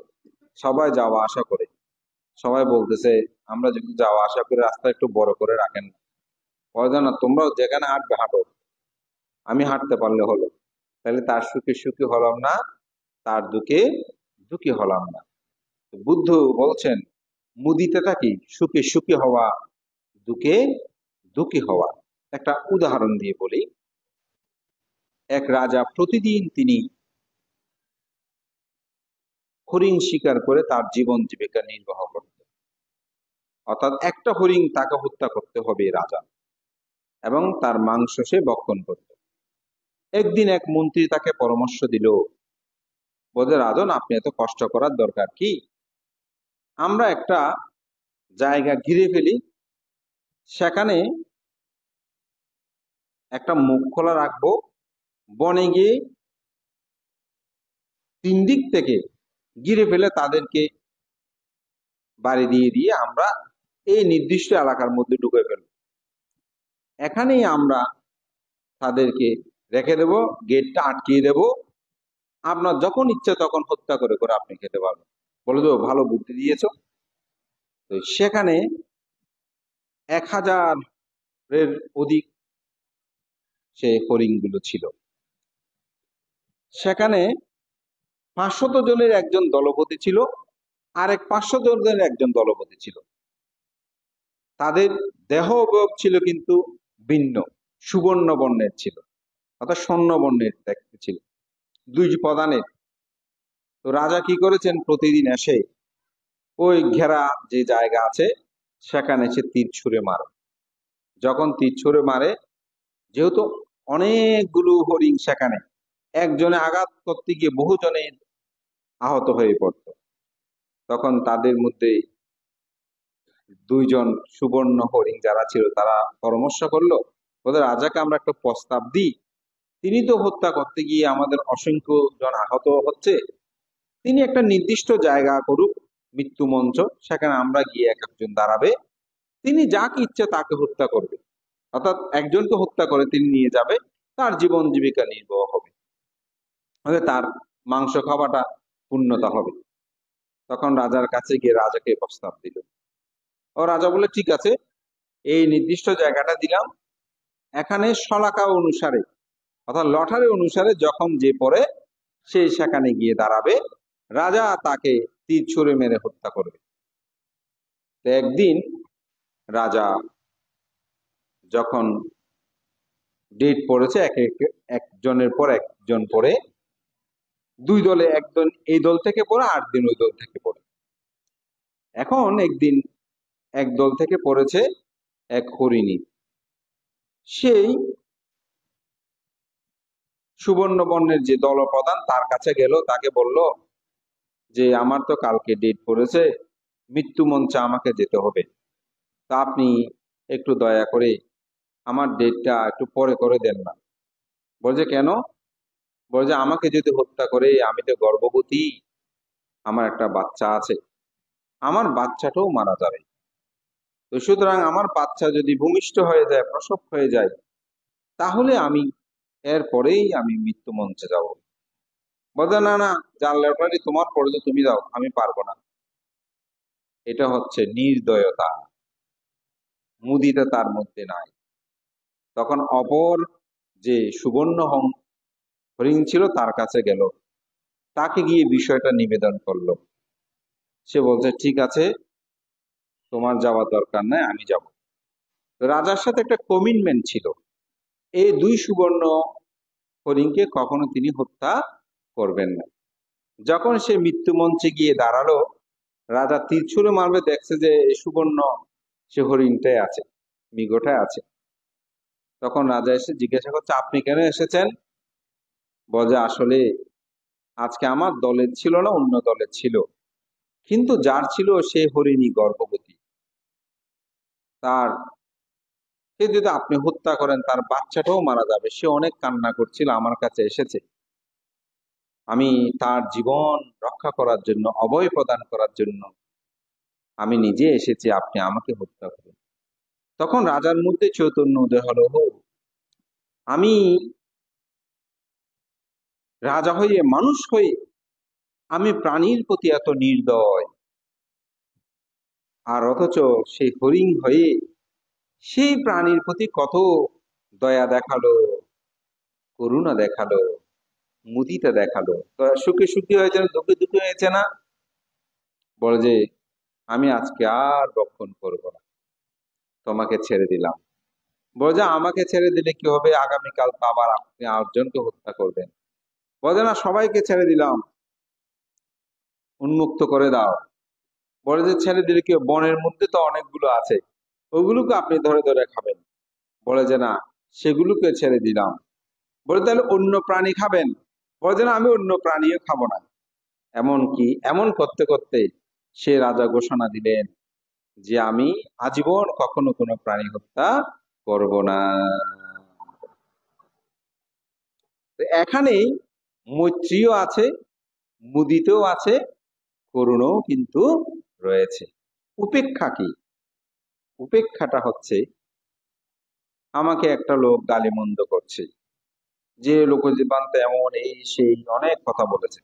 সবাই যাওয়া আসা করে, সবাই বলতেছে আমরা যদি যাওয়া আসা করে রাস্তা একটু বড় করে রাখেন না। বলে না, তোমরাও যেখানে হাঁটবে হাঁটো, আমি হাঁটতে পারলে হলো। তাহলে তার সুখে সুখী হলাম না, তার দুঃখে দুঃখী হলাম না। তো বুদ্ধ বলছেন মুদিতেটা কি? সুখে সুখী হওয়া, দুঃখে দুঃখী হওয়া। একটা উদাহরণ দিয়ে বলি। এক রাজা প্রতিদিন তিনি হরিণ শিকার করে তার জীবন জীবিকা নির্বাহ করতেন। অর্থাৎ একটা হরিণ তাকে হত্যা করতে হবে রাজা, এবং তার মাংস সে ভক্ষণ করত। একদিন এক মন্ত্রী তাকে পরামর্শ দিল, বলে রাজন আপনি এত কষ্ট করার দরকার কি? আমরা একটা জায়গা ঘিরে ফেলি, সেখানে একটা মুখ খোলা রাখবো, বনে গিয়ে তিন দিক থেকে ঘিরে ফেলে তাদেরকে বাড়ি দিয়ে দিয়ে আমরা এই নির্দিষ্ট এলাকার মধ্যে ঢুকে ফেলবো। এখানেই আমরা তাদেরকে রেখে দেব, গেটটা আটকিয়ে দেব, আপনার যখন ইচ্ছে তখন হত্যা করে করে আপনি খেতে পারবেন। বলে দেবো ভালো বুদ্ধি দিয়েছ। তো সেখানে 1000-এর অধিক সে হরিণগুলো ছিল। সেখানে 500 জনের একজন দলপতি ছিল, আরেক 500 জনের একজন দলপতি ছিল। তাদের দেহ অবয়ব ছিল কিন্তু ভিন্ন, সুবর্ণ বর্ণের ছিল, অর্থাৎ স্বর্ণ বর্ণের দেখতে ছিল, দুই প্রধানের। তো রাজা কি করেছেন, প্রতিদিন এসে ওই ঘেরা যে জায়গা আছে সেখানে এসে তীর ছুঁড়ে মারে। যখন তীর ছুঁড়ে মারে, যেহেতু অনেকগুলো হরিণ সেখানে, একজনে আঘাত করতে গিয়ে বহুজনে আহত হয়ে পড়ত। তখন তাদের মধ্যে দুইজন সুবর্ণ হরিণ যারা ছিল তারা পরামর্শ করলো, ওদের রাজাকে আমরা একটা প্রস্তাব দিই, তিনি তো হত্যা করতে গিয়ে আমাদের অসংখ্য জন আহত হচ্ছে, তিনি একটা নির্দিষ্ট জায়গা করুক, মৃত্যু মঞ্চ, সেখানে আমরা গিয়ে এক একজন দাঁড়াবে, তিনি যাকে ইচ্ছে তাকে হত্যা করবে। অর্থাৎ একজনকে হত্যা করে তিনি নিয়ে যাবে, তার জীবন জীবিকা নির্বাহ হবে, তার মাংস খাওয়াটা পূর্ণতা হবে। তখন রাজার কাছে গিয়ে রাজাকে প্রস্তাব দিল। ও রাজা বলে ঠিক আছে, এই নির্দিষ্ট জায়গাটা দিলাম, এখানে শলাকা অনুসারে অর্থাৎ লটারি অনুসারে যখন যে পড়ে সে সেখানে গিয়ে দাঁড়াবে, রাজা তাকে তীর ছুঁড়ে মেরে হত্যা করবে। তো একদিন রাজা যখন ডেট পড়েছে, একজনের পর একজন পড়ে, দুই দলে, একজন এই দল থেকে পড়ে, 8 দিন ওই দল থেকে পড়ে। এখন একদিন এক দল থেকে পড়েছে এক হরিণী, সেই সুবর্ণ বর্ণের যে দলপ্রধান তার কাছে গেল, তাকে বলল যে আমার তো কালকে ডেট পড়েছে, মৃত্যু মঞ্চে আমাকে যেতে হবে, তা আপনি একটু দয়া করে আমার ডেটটা একটু পরে করে দেন না। বলছে কেন? বলছে আমাকে যদি হত্যা করে, আমি তো গর্ভবতী, আমার একটা বাচ্চা আছে, আমার বাচ্চাটাও মারা যাবে। তো সুতরাং আমার বাচ্চা যদি ভূমিষ্ঠ হয়ে যায়, প্রসব হয়ে যায়, তাহলে আমি এরপরেই আমি মৃত্যু মঞ্চে যাব। বলছে না না, যার লটারি তোমার পড়েছে তুমি যাও, আমি পারবো না। এটা হচ্ছে নির্দয়তা, মুদিতা তার মধ্যে নাই। তখন অপর যে সুবর্ণ হরিণ ছিল তার কাছে গেল, তাকে গিয়ে বিষয়টা নিবেদন করলো। সে বলছে ঠিক আছে, তোমার যাওয়ার দরকার নাই, আমি যাব। রাজার সাথে একটা কমিটমেন্ট ছিল, এই দুই সুবর্ণ হরিণকে কখনো তিনি হত্যা করবেন না। যখন সে মৃত্যু মঞ্চে গিয়ে দাঁড়ালো, রাজা তীর ছুঁড়ে মারবে, দেখছে যে এই সুবর্ণ সে হরিণটাই আছে, মৃগটাই আছে। তখন রাজা এসে জিজ্ঞাসা করছে আপনি কেন এসেছেন? বলে আসলে আজকে আমার দলের ছিল না, অন্য দলের ছিল, কিন্তু যার ছিল সে হরিণী গর্ভবতী, তার কে যদি আপনি হত্যা করেন তার বাচ্চাটাও মারা যাবে। সে অনেক কান্না করছিল, আমার কাছে এসেছে, আমি তার জীবন রক্ষা করার জন্য, অভয় প্রদান করার জন্য আমি নিজে এসেছি, আপনি আমাকে হত্যা করুন। তখন রাজার মধ্যে চৈতন্য উদয় হলো, "ও, আমি রাজা হয়ে, মানুষ হয়ে আমি প্রাণীর প্রতি এত নির্দয়, আর অথচ সেই হরিণ হয়ে সেই প্রাণীর প্রতি কত দয়া দেখালো, করুণা দেখালো, মুদিতা দেখালো। সুখে সুখী হয়েছে না, দুঃখে দুঃখী হয়েছে না?" বলে যে, "আমি আজকে আর রক্ষণ করব না, তোমাকে ছেড়ে দিলাম।" বলে যে, "আমাকে ছেড়ে দিলে কি হবে? আগামীকাল তো আবার আপনি আরেকজনকে হত্যা করবেন।" বলে, "না, সবাইকে ছেড়ে দিলাম, উন্মুক্ত করে দাও।" বলে যে, "ছেড়ে দিলে কি হবে? বনের মধ্যে তো অনেকগুলো আছে, ওগুলোকে আপনি ধরে ধরে খাবেন।" বলে যে, "না, সেগুলোকে ছেড়ে দিলাম।" বলে, "তাহলে অন্য প্রাণী খাবেন?" বলে যে, "না, আমি অন্য প্রাণীও খাবো না।" এমন করতে করতে সে রাজা ঘোষণা দিলেন যে, "আমি আজীবন কখনো কোনো প্রাণী হত্যা করব না।" তো এখানেই মৈত্রীও আছে, মুদিতও আছে, করুণও কিন্তু রয়েছে। উপেক্ষা কি? উপেক্ষাটা হচ্ছে, আমাকে একটা লোক গালিমন্দ করছে, যে লোকজীবন্ত এমন, এই সেই অনেক কথা বলেছে,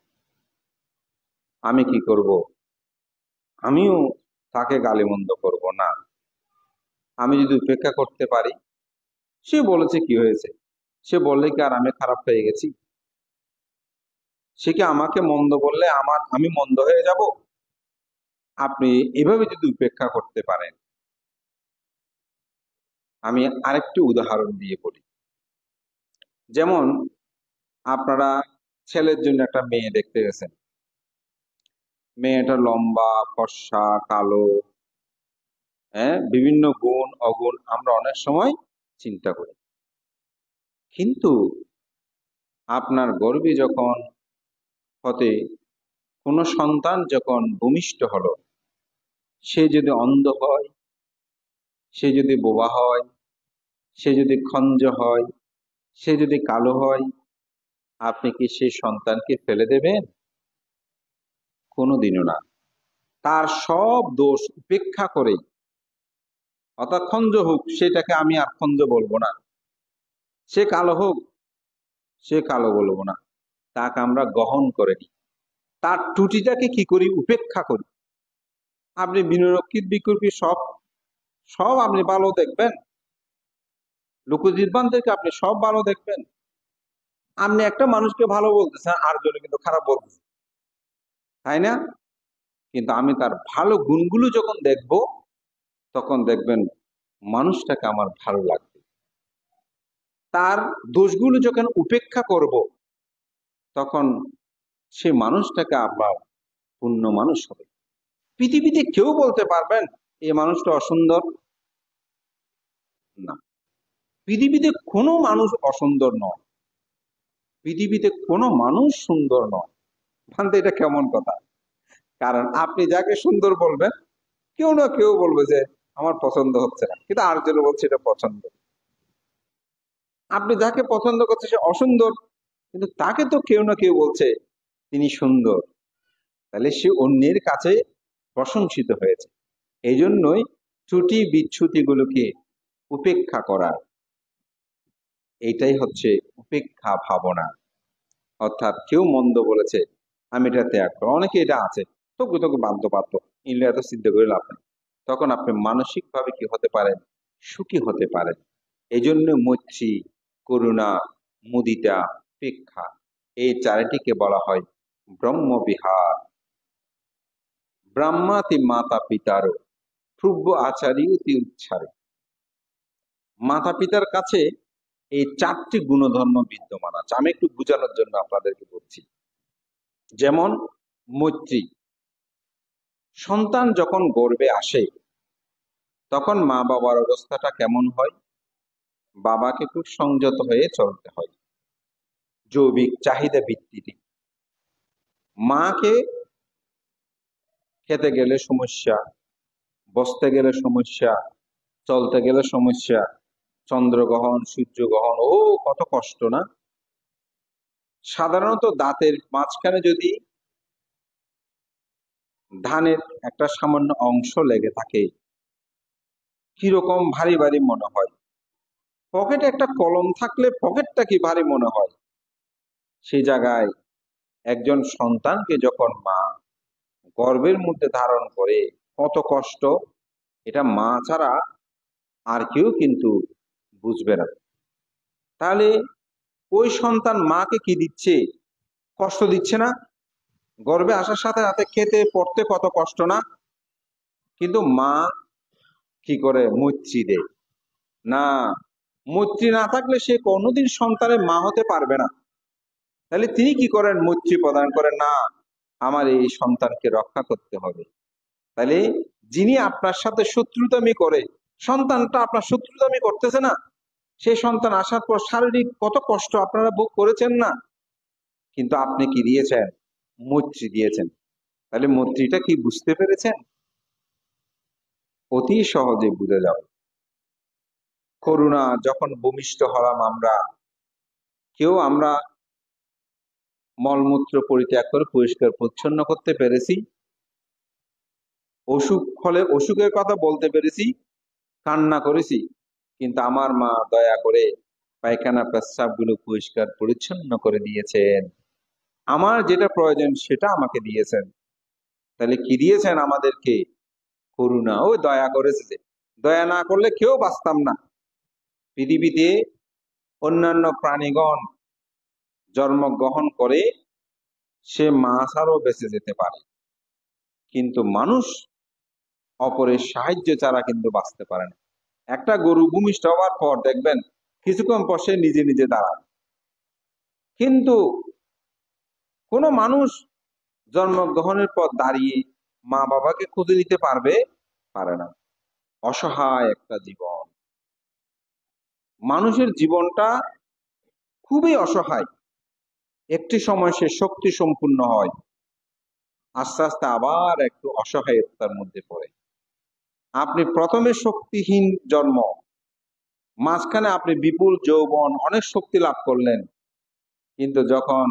আমি কি করব? আমিও তাকে গালিমন্দ করব না। আমি যদি উপেক্ষা করতে পারি, সে বলেছে, কি হয়েছে? সে বললে কি আর আমি খারাপ হয়ে গেছি? সে কি আমাকে মন্দ বললে আমি মন্দ হয়ে যাব? আপনি এভাবে যদি উপেক্ষা করতে পারেন, আমি আরেকটি উদাহরণ দিয়ে বলি। যেমন, আপনারা ছেলের জন্য একটা মেয়ে দেখতে গেছেন, মেয়েটা লম্বা, ফর্সা, কালো, হ্যাঁ, বিভিন্ন গুণ অগুণ আমরা অনেক সময় চিন্তা করি। কিন্তু আপনার গর্ভে যখন হতে কোনো সন্তান যখন ভূমিষ্ঠ হলো, সে যদি অন্ধ হয়, সে যদি বোবা হয়, সে যদি খঞ্জ হয়, সে যদি কালো হয়, আপনি কি সেই সন্তানকে ফেলে দেবেন? কোনোদিনও না। তার সব দোষ উপেক্ষা করে, অর্থাৎ খঞ্জ হোক, সেটাকে আমি আর খঞ্জ বলবো না, সে কালো হোক, সে কালো বলবো না, তাকে আমরা গ্রহণ করে নিই। তার ত্রুটিটাকে কি করি? উপেক্ষা করি। আপনি বিনিরক্ষিত বিকল্পী সব সব আপনি ভালো দেখবেন, লোকজীবন থেকে আপনি সব ভালো দেখবেন। আপনি একটা মানুষকে ভালো বলতেছেন, আর জন্য কিন্তু খারাপ বলতেছেন, তাই না? কিন্তু আমি তার ভালো গুণগুলো যখন দেখব, তখন দেখবেন মানুষটাকে আমার ভালো লাগবে। তার দোষগুলো যখন উপেক্ষা করব, তখন সে মানুষটাকে আপনার পূর্ণ মানুষ হবে। পৃথিবীতে কেউ বলতে পারবেন এই মানুষটা অসুন্দর? না, পৃথিবীতে কোনো মানুষ অসুন্দর নয়, পৃথিবীতে কোনো মানুষ সুন্দর নয়। ভাবতে এটা কেমন কথা? কারণ আপনি যাকে সুন্দর বলবেন, কেউ না কেউ বলবে যে আমার পছন্দ হচ্ছে না, কিন্তু আরেকজন বলছে এটা পছন্দ। আপনি যাকে পছন্দ করছে সে অসুন্দর, কিন্তু তাকে তো কেউ না কেউ বলছে তিনি সুন্দর। তাহলে সে অন্যের কাছে প্রশংসিত হয়েছে। এই জন্যই ত্রুটি বিচ্যুতি গুলোকে উপেক্ষা করা, এইটাই হচ্ছে উপেক্ষা ভাবনা। অর্থাৎ কেউ মন্দ বলেছে, আমি এটা ত্যাগ করো। অনেকে এটা আছে, তোকে তোকে বাধ্য বাধ্য, ইনলে এত সিদ্ধ করে লাভ নেই। তখন আপনি মানসিক ভাবে কি হতে পারেন? সুখী হতে পারেন। এই জন্য মৈত্রী, করুণা, মুদিতা, উপেক্ষা, এই চারিটিকে বলা হয় ব্রহ্মবিহার। ব্রহ্মাতি মাতা পিতারও পূর্ব আচার্যতি উচ্চারে। মাতা পিতার কাছে এই চারটি গুণধর্ম বিদ্যমান আছে। আমি একটু বোঝানোর জন্য আপনাদেরকে বলছি। যেমন মৈত্রী, সন্তান যখন গর্ভে আসে, তখন মা বাবার অবস্থাটা কেমন হয়? বাবাকে খুব সংযত হয়ে চলতে হয়, জৈবিক চাহিদা ভিত্তিতে। মাকে খেতে গেলে সমস্যা, বসতে গেলে সমস্যা, চলতে গেলে সমস্যা, চন্দ্রগ্রহণ, সূর্যগ্রহণ, ও কত কষ্ট না। সাধারণত দাঁতের মাঝখানে যদি ধানের একটা সামান্য অংশ লেগে থাকে, কিরকম ভারী ভারী মনে হয়। পকেটে একটা কলম থাকলে পকেটটা কি ভারী মনে হয়। সেই জায়গায় একজন সন্তানকে যখন মা গর্ভের মধ্যে ধারণ করে, কত কষ্ট, এটা মা ছাড়া আর কেউ কিন্তু বুঝবে না। তাহলে ওই সন্তান মাকে কি দিচ্ছে? কষ্ট দিচ্ছে না? গর্ভে আসার সাথে সাথে খেতে পড়তে কত কষ্ট না? কিন্তু মা কি করে? মৈত্রী দেয় না। মৈত্রী না থাকলে সে কোনোদিন সন্তানের মা হতে পারবে না। তাহলে তিনি কি করেন? মৈত্রী প্রদান করেন, না আমার এই সন্তানকে রক্ষা করতে হবে। তাহলে যিনি আপনার সাথে শত্রুতামি করে, সন্তানটা আপনার শত্রুতামি করতেছে না, সেই সন্তান আসার পর শারীরিক কত কষ্ট আপনারা ভোগ করেছেন না? কিন্তু আপনি কি দিয়েছেন? মৈত্রী দিয়েছেন। তাহলে মৈত্রীটা কি বুঝতে পেরেছেন? অতি সহজে বুঝে যাও। করুণা, যখন ভূমিষ্ঠ হলাম আমরা মলমূত্র পরিত্যাগ করে পরিষ্কার পরিচ্ছন্ন করতে পেরেছি, অসুখের কথা বলতে পেরেছি, কান্না করেছি, কিন্তু আমার মা দয়া করে পায়খানা প্রস্রাব গুলো পরিষ্কার পরিচ্ছন্ন করে দিয়েছেন। আমার যেটা প্রয়োজন সেটা আমাকে দিয়েছেন। তাহলে কি দিয়েছেন আমাদেরকে? করুণা। ওই দয়া করেছে। যে দয়া না করলে কেউ বাঁচতাম না। পৃথিবীতে অন্যান্য প্রাণীগণ জন্মগ্রহণ করে সে মাছ আরো বেঁচে যেতে পারে, কিন্তু মানুষ অপরের সাহায্য ছাড়া কিন্তু বাঁচতে পারে না। একটা গরু ভূমিষ্ঠ হওয়ার পর দেখবেন কিছুক্ষণ পর সে নিজে নিজে দাঁড়ায়, কিন্তু কোনো মানুষ জন্মগ্রহণের পর দাঁড়িয়ে মা বাবাকে খুঁজে নিতে পারে না। অসহায় একটা জীবন। মানুষের জীবনটা খুবই অসহায়। একটি সময় সে শক্তি সম্পূর্ণ হয়, আস্তে আস্তে আবার একটু অসহায়তার মধ্যে পড়ে। আপনি প্রথমে শক্তিহীন জন্ম, মাঝখানে আপনি বিপুল যৌবন, অনেক শক্তি লাভ করলেন, কিন্তু যখন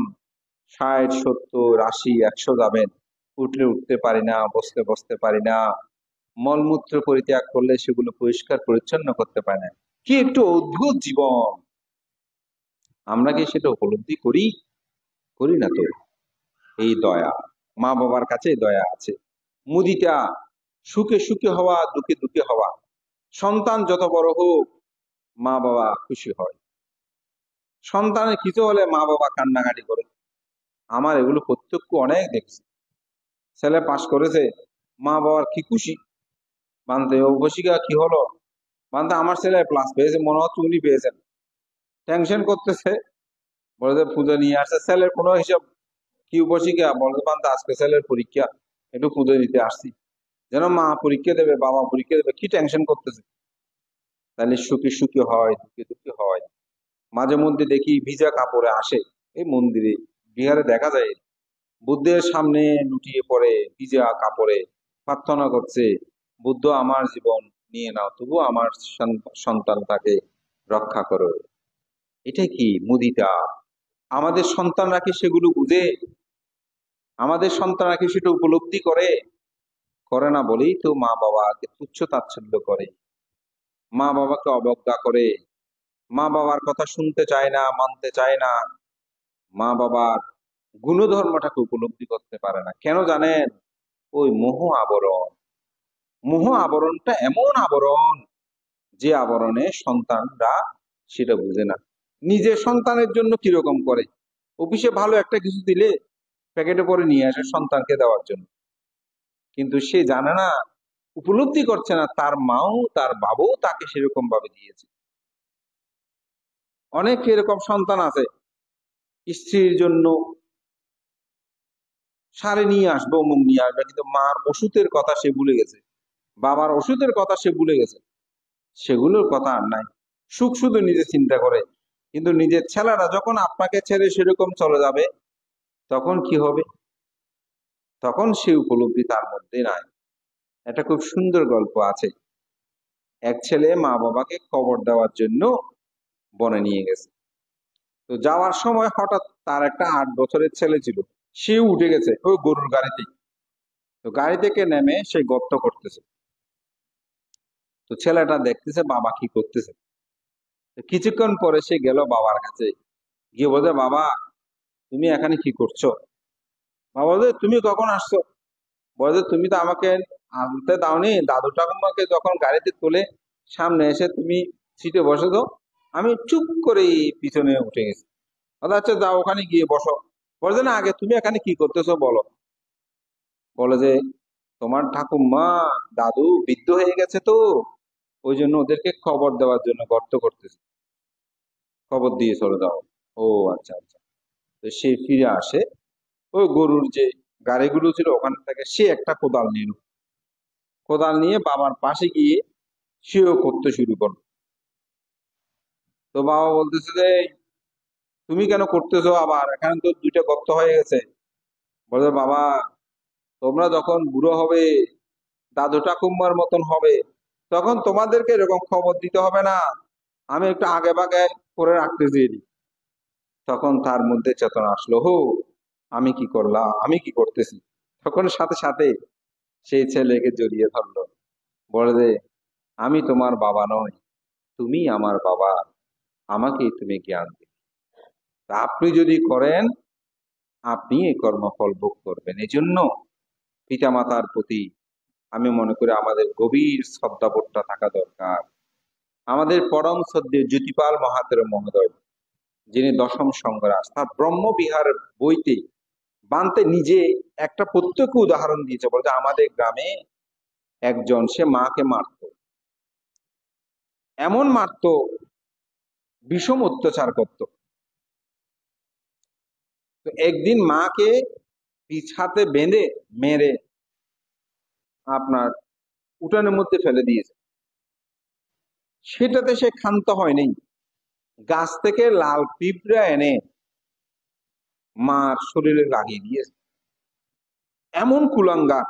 60, 70, 80, 100 যাবেন, উঠতে পারি না, বসতে পারি না, মলমূত্র পরিত্যাগ করলে সেগুলো পরিষ্কার পরিচ্ছন্ন করতে পারি না। কি একটু অদ্ভুত জীবন! আমরা কি সেটা উপলব্ধি করি না তো? এই দয়া, মা বাবার কাছে দয়া আছে। মুদিতা, সুখে সুখে হওয়া, দুঃখে দুঃখে হওয়া। সন্তান যত বড় হোক, মা বাবা খুশি হয়। সন্তানের কিছু হলে মা বাবা কান্নাকাটি করে। আমার এগুলো প্রত্যক্ষ অনেক দেখছি। ছেলে পাশ করেছে, মা বাবার কি খুশি। মানতে ও বসিকা কি হলো, মানতে আমার ছেলে প্লাস পেয়েছে, মনে হচ্ছে উনি পেয়েছেন। টেনশন করতেছে, বলে যে পুজো নিয়ে আসছে। ছেলের কোনো হিসাব কি উপশিকা, বলে মানতে আজকে ছেলের পরীক্ষা, একটু পুজো দিতে আসছি। যেন মা পরীক্ষা দেবে, বাবা পরীক্ষা দেবে, কি টেনশন করতেছে। তাহলে সুখী সুখী হয়, দুঃখে দুঃখে হয়। মাঝে মধ্যে দেখি ভিজা কাপড়ে আসে এই মন্দিরে, বিহারে দেখা যায়, বুদ্ধের সামনে লুটিয়ে পড়ে ভিজা কাপড়ে প্রার্থনা করছে, বুদ্ধ আমার জীবন নিয়ে নাও, তবু আমার সন্তানটাকে রক্ষা করো। এটা কি মুদিতা? আমাদের সন্তানরা কি সেগুলো বুঝে? আমাদের সন্তানরা কি সেটা উপলব্ধি করে না বলেই তো মা বাবাকে তুচ্ছ তাচ্ছিল্য করে, মা বাবাকে অবজ্ঞা করে, মা বাবার কথা শুনতে চায় না, মানতে চায় না, মা বাবার গুণধর্মটাকে উপলব্ধি করতে পারে না। কেন জানেন? ওই মোহ আবরণ। মোহ আবরণটা এমন আবরণ, যে আবরণে সন্তানরা সেটা বুঝে না। নিজের সন্তানের জন্য কিরকম করে, অফিসে ভালো একটা কিছু দিলে প্যাকেটে করে নিয়ে আসে সন্তানকে দেওয়ার জন্য, কিন্তু সে জানে না, উপলব্ধি করছে না তার মাও তার বাবাও তাকে সেরকম ভাবে দিয়েছে। অনেক এরকম সন্তান আছে, স্ত্রীর জন্য শাড়ি নিয়ে আসবে, অমুক নিয়ে আসবে, কিন্তু মার ওষুধের কথা সে ভুলে গেছে, বাবার ওষুধের কথা সে ভুলে গেছে। সেগুলোর কথা আর নাই, সুখ শুধু নিজে চিন্তা করে। কিন্তু নিজের ছেলেরা যখন আপনাকে ছেড়ে সেরকম চলে যাবে, তখন কি হবে? তখন সে উপলব্ধি তার মধ্যে নাই। এটা খুব সুন্দর গল্প আছে। এক ছেলে মা বাবাকে কবর দেওয়ার জন্য বনে নিয়ে গেছে। তো যাওয়ার সময় হঠাৎ তার একটা 8 বছরের ছেলে ছিল, সে উঠে গেছে ওই গরুর গাড়িতে। তো গাড়ি থেকে নেমে সে গর্ত করতেছে। তো ছেলেটা দেখতেছে বাবা কি করতেছে। তো কিছুক্ষণ পরে সে গেল বাবার কাছে, গিয়ে বলছে, বাবা তুমি এখানে কি করছো? বাবা বলছে, তুমি কখন আসছো? বলছে, তুমি তো আমাকে আনতে দাওনি, দাদু ঠাকুমাকে যখন গাড়িতে তুলে সামনে এসে তুমি সিটে বসে তো, আমি চুপ করে পিছনে উঠে গেছি। আচ্ছা যাও ওখানে গিয়ে বসো। বলছে, না আগে তুমি এখানে কি করতেছো বলো। বলে যে, তোমার ঠাকুমা দাদু বৃদ্ধ হয়ে গেছে তো, ওই জন্য ওদেরকে খবর দেওয়ার জন্য গর্ত করতেছে, খবর দিয়ে চলে যাও। ও আচ্ছা আচ্ছা। তো সে ফিরে আসে, ওই গরুর যে গাড়িগুলো ছিল ওখান থেকে সে একটা কোদাল নিল। কোদাল নিয়ে বাবার পাশে গিয়ে সেও করতে শুরু করলো। তো বাবা বলতেছে যে, তুমি কেন করতেছো আবার, এখানে তো 2টা গর্ত হয়ে গেছে। বলছে, বাবা তোমরা যখন বুড়ো হবে, দাদু ঠাকুমার মতন হবে, তখন তোমাদেরকে এরকম খবর দিতে হবে না, আমি একটু আগে ভাগে করে রাখতেছি। তখন তার মধ্যে চেতনা আসলো, হো আমি কি করলাম, আমি কি করতেছি। তখন সাথে সাথে সেই ছেলেকে জড়িয়ে ধরলো, বলে যে, আমি তোমার বাবা নই, তুমি আমার বাবা, আমাকেই তুমি জ্ঞান দিবে। তা আপনি যদি করেন, আপনি এই কর্মফল ভোগ করবেন। এই জন্য পিতামাতার প্রতি আমি মনে করি আমাদের গভীর শ্রদ্ধাবোধটা থাকা দরকার। আমাদের পরম শ্রদ্ধেয় জ্যোতিপাল মহাতের মহোদয়, যিনি দশম সংঘরাজ, তার ব্রহ্মবিহার বইতে বানতে নিজে একটা প্রত্যক্ষ উদাহরণ দিয়েছে। বলতে আমাদের গ্রামে একজন, সে মাকে মারত, এমন মারত, বিষম অত্যাচার করত। তো একদিন মাকে পিছাতে বেঁধে মেরে আপনার উঠানের মধ্যে ফেলে দিয়েছে। সেটাতে সে ক্ষান্ত হয়নি, গাছ থেকে লাল পিঁপড়া এনে মার শরীরে লাগিয়ে দিয়েছে। এমন কুলাঙ্গার।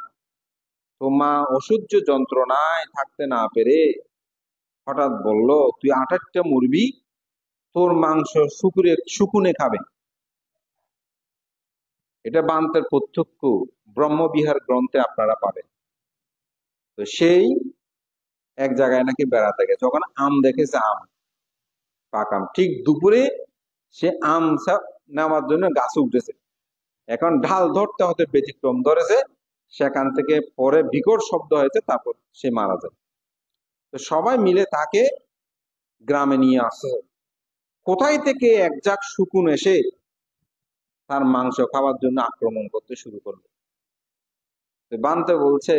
তো মা অসহ্য যন্ত্রণায় থাকতে না পেরে হঠাৎ বলল, তুই 28টা মুরবি, তোর মাংস শুকুনে খাবে। এটা বান্তের প্রত্যক্ষ ব্রহ্মবিহার গ্রন্থে আপনারা পাবেন। তো সেই এক জায়গায় নাকি বেড়াতে গেছে, যখন আম দেখেছে, আম পাকাম, ঠিক দুপুরে সে আম নেওয়ার জন্য গাছে উঠেছে। এখন ঢাল ধরতে হতে ব্যতিক্রম ধরেছে, সেখান থেকে পরে বিকট শব্দ হয়েছে, তারপর সে মারা যায়। তো সবাই মিলে তাকে গ্রামে নিয়ে আসে। কোথায় থেকে এক ঝাঁক শকুন এসে তার মাংস খাওয়ার জন্য আক্রমণ করতে শুরু করলো। তো বানতে বলছে,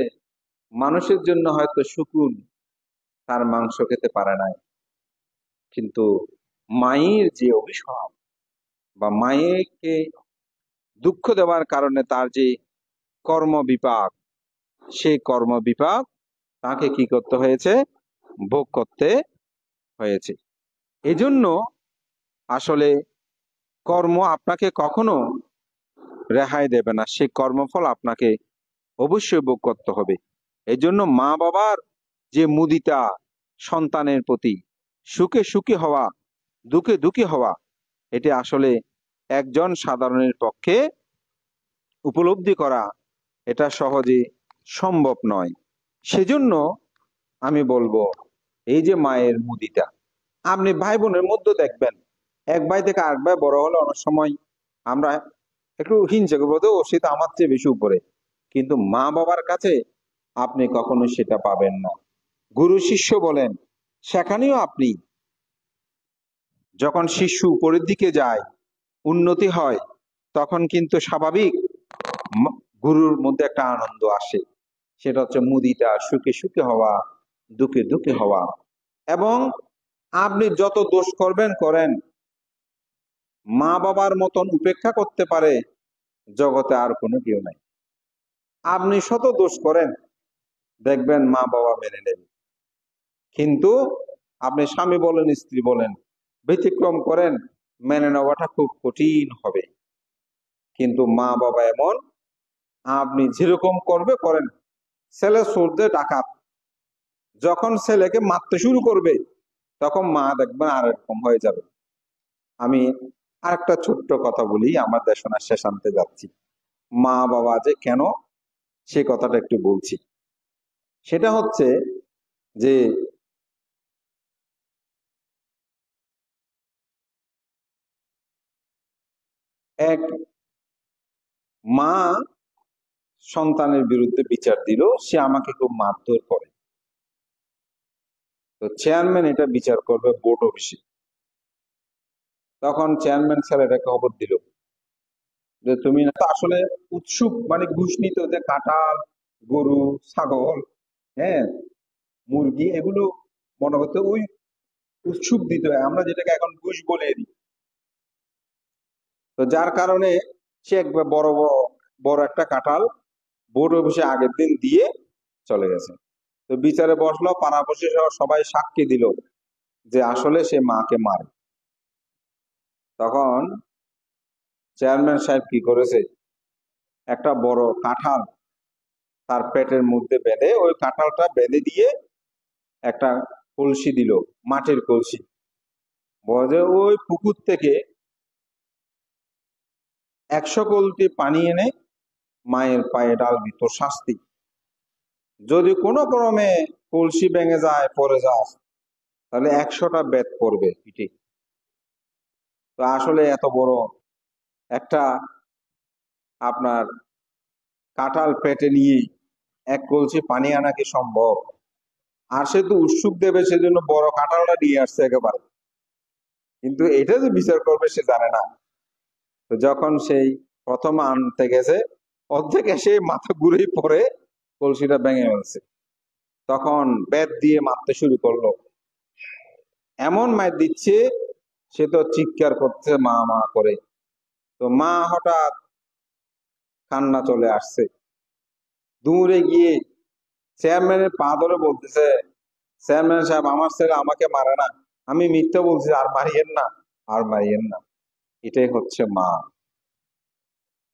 মানুষের জন্য হয়তো শকুন তার মাংস খেতে পারে নাই, কিন্তু মায়ের যে অভিশাপ বা মায়েরকে দুঃখ দেওয়ার কারণে তার যে কর্ম বিপাক, সেই কর্ম বিপাক তাকে কি করতে হয়েছে, ভোগ করতে হয়েছে। এজন্য আসলে কর্ম আপনাকে কখনো রেহাই দেবে না, সেই কর্মফল আপনাকে অবশ্যই ভোগ করতে হবে। এই জন্য মা বাবার যে মুদিতা, সন্তানের প্রতি সুখে সুখী হওয়া, দুঃখে দুঃখী হওয়া, এটি আসলে একজন সাধারণের পক্ষে উপলব্ধি করা এটা সহজে সম্ভব নয়। সেজন্য আমি বলবো, এই যে মায়ের মুদিতা, আপনি ভাই বোনের মধ্যে দেখবেন, এক ভাই থেকে আরেক ভাই বড় হলে অনেক সময় আমরা একটু হিংসা করবো, তো সে তো আমার চেয়ে বেশি উপরে। কিন্তু মা বাবার কাছে আপনি কখনো সেটা পাবেন না। গুরু শিষ্য বলেন, সেখানেও আপনি, যখন শিষ্য উপরের দিকে যায়, উন্নতি হয়, তখন কিন্তু স্বাভাবিক গুরুর মধ্যে একটা আনন্দ আসে। সেটা হচ্ছে মুদিতা, সুখে সুখে হওয়া, দুঃখে দুঃখে হওয়া। এবং আপনি যত দোষ করবেন করেন, মা বাবার মতন উপেক্ষা করতে পারে জগতে আর কোনো কেউ নাই। আপনি শত দোষ করেন, দেখবেন মা বাবা মেনে নেবে। কিন্তু আপনি স্বামী বলেন, স্ত্রী বলেন, ব্যতিক্রম করেন, মেনে নেওয়াটা খুব কঠিন হবে। কিন্তু মা বাবা এমন, আপনি যেরকম করবে করেন। ছেলে চোরদে ডাকাত, যখন ছেলেকে মারতে শুরু করবে তখন মা দেখবেন আর এরকম হয়ে যাবে। আমি আরেকটা ছোট্ট কথা বলি, আমার দেশনা শেষ আনতে যাচ্ছি। মা বাবা যে কেন, সে কথাটা একটু বলছি। সেটা হচ্ছে যে এক মা সন্তানের বিরুদ্ধে বিচার দিল, সে আমাকে খুব মারধর করে। তো চেয়ারম্যান এটা বিচার করবে বোর্ড অফিসে। তখন চেয়ারম্যান স্যার এটা খবর দিল যে তুমি না, তো আসলে উৎসুক মানে ঘুষ নিত, যে কাঁঠাল, গরু, ছাগল, হ্যাঁ, মুরগি, এগুলো মনে করতে ওই উৎসুক দিতে হয়, আমরা যেটাকে এখন ঘুষ বলে দিই। তো যার কারণে সে একবার বড় বড় বড় একটা কাঁঠাল বোর্ড অফিসে আগের দিন দিয়ে চলে গেছে। তো বিচারে বসলো, পাড়াপড়শি সহ সবাই সাক্ষী দিল যে আসলে সে মাকে মারে। তখন চেয়ারম্যান সাহেব কি করেছে, একটা বড় কাঁঠাল তার পেটের মধ্যে বেঁধে, ওই কাঁঠালটা বেঁধে দিয়ে একটা কলসি দিল, মাটির কলসি, বলে ওই পুকুর থেকে 100 কলসি পানি এনে মায়ের পায়ে ডালবি, তোর শাস্তি। যদি কোনো ক্রমে কলসি ভেঙে যায়, পড়ে যাস, তাহলে 100টা বেত পড়বে পিঠে। তো আসলে এত বড় একটা আপনার কাঁঠাল পেটে নিয়ে 1 কলসি পানি আনা কি সম্ভব? আর সে তো উৎসুক দেবে, সেজন্য বড় কাঁঠালটা নিয়ে আসছে একেবারে, কিন্তু এটা যে বিচার করবে সে জানে না। তো যখন সেই প্রথম আনতে গেছে, অর্ধেক এসে মাথা ঘুরেই পড়ে কলসিটা ভেঙে ফেলছে। তখন বেত দিয়ে মারতে শুরু করলো, এমন মার দিচ্ছে, সে তো চিৎকার করছে মা মা করে। তো মা হঠাৎ কান্না চলে আসছে, দূরে গিয়ে চেয়ারম্যানের পা ধরে বলতেছে, চেয়ারম্যান সাহেব, আমার ছেলে আমাকে মারে না, আমি মিথ্যা বলছি, আর মারিয়েন না, আর মারিয়েন না। এটাই হচ্ছে মা,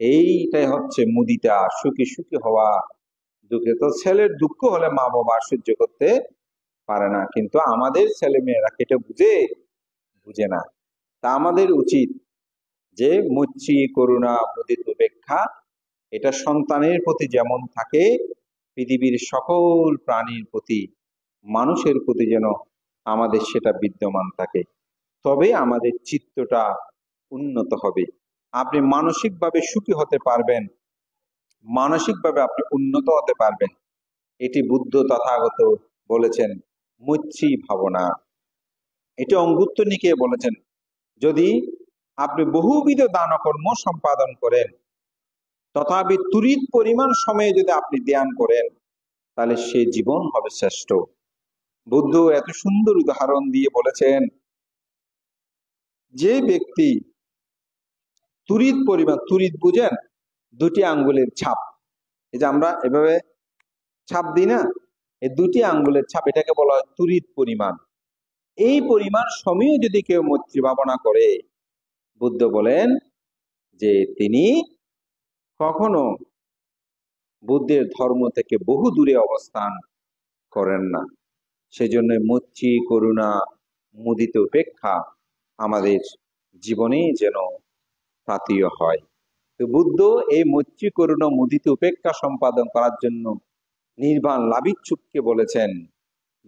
এইটাই হচ্ছে মুদিতা, সুখী সুখী হওয়া। দুঃখে তো ছেলের দুঃখ হলে মা বাবা সহ্য করতে পারে না, কিন্তু আমাদের ছেলে মেয়েরা কেটে বুঝে, বুঝে না। তা আমাদের উচিত যে মুচি করুণা মুদিত উপেক্ষা, এটা সন্তানের প্রতি যেমন থাকে, পৃথিবীর সকল প্রাণীর প্রতি, মানুষের প্রতি যেন আমাদের সেটা বিদ্যমান থাকে। তবে আমাদের চিত্তটা উন্নত হবে। আপনি মানসিকভাবে সুখী হতে পারবেন, মানসিকভাবে আপনি উন্নত হতে পারবেন। এটি বুদ্ধ তথাগত বলেছেন মৈত্রী ভাবনা। এটি অঙ্গুত্র নিকে বলেছেন, যদি আপনি বহুবিধ দান কর্ম সম্পাদন করেন, তথাপি তুরিত পরিমাণ সময়ে যদি আপনি ধ্যান করেন, তাহলে সে জীবন হবে শ্রেষ্ঠ। বুদ্ধ এত সুন্দর উদাহরণ দিয়ে বলেছেন, যে ব্যক্তি তুরিত পরিমাণ, তুরিত বুঝেন, 2টি আঙ্গুলের ছাপ, এই যে আমরা এভাবে ছাপ দিই না, এই 2টি আঙ্গুলের ছাপ, এটাকে বলা হয় তুরিত পরিমাণ। এই পরিমাণ সময়ে যদি কেউ মৈত্রী ভাবনা করে, বুদ্ধ বলেন যে তিনি কখনো বুদ্ধের ধর্ম থেকে বহু দূরে অবস্থান করেন না। সেজন্য মৈত্রী করুণা মুদিত উপেক্ষা আমাদের জীবনে যেন প্রাতীয় হয়। তো বুদ্ধ এই মৈত্রী করুণা মুদিত উপেক্ষা সম্পাদন করার জন্য নির্বাণ লাভিচ্ছুককে বলেছেন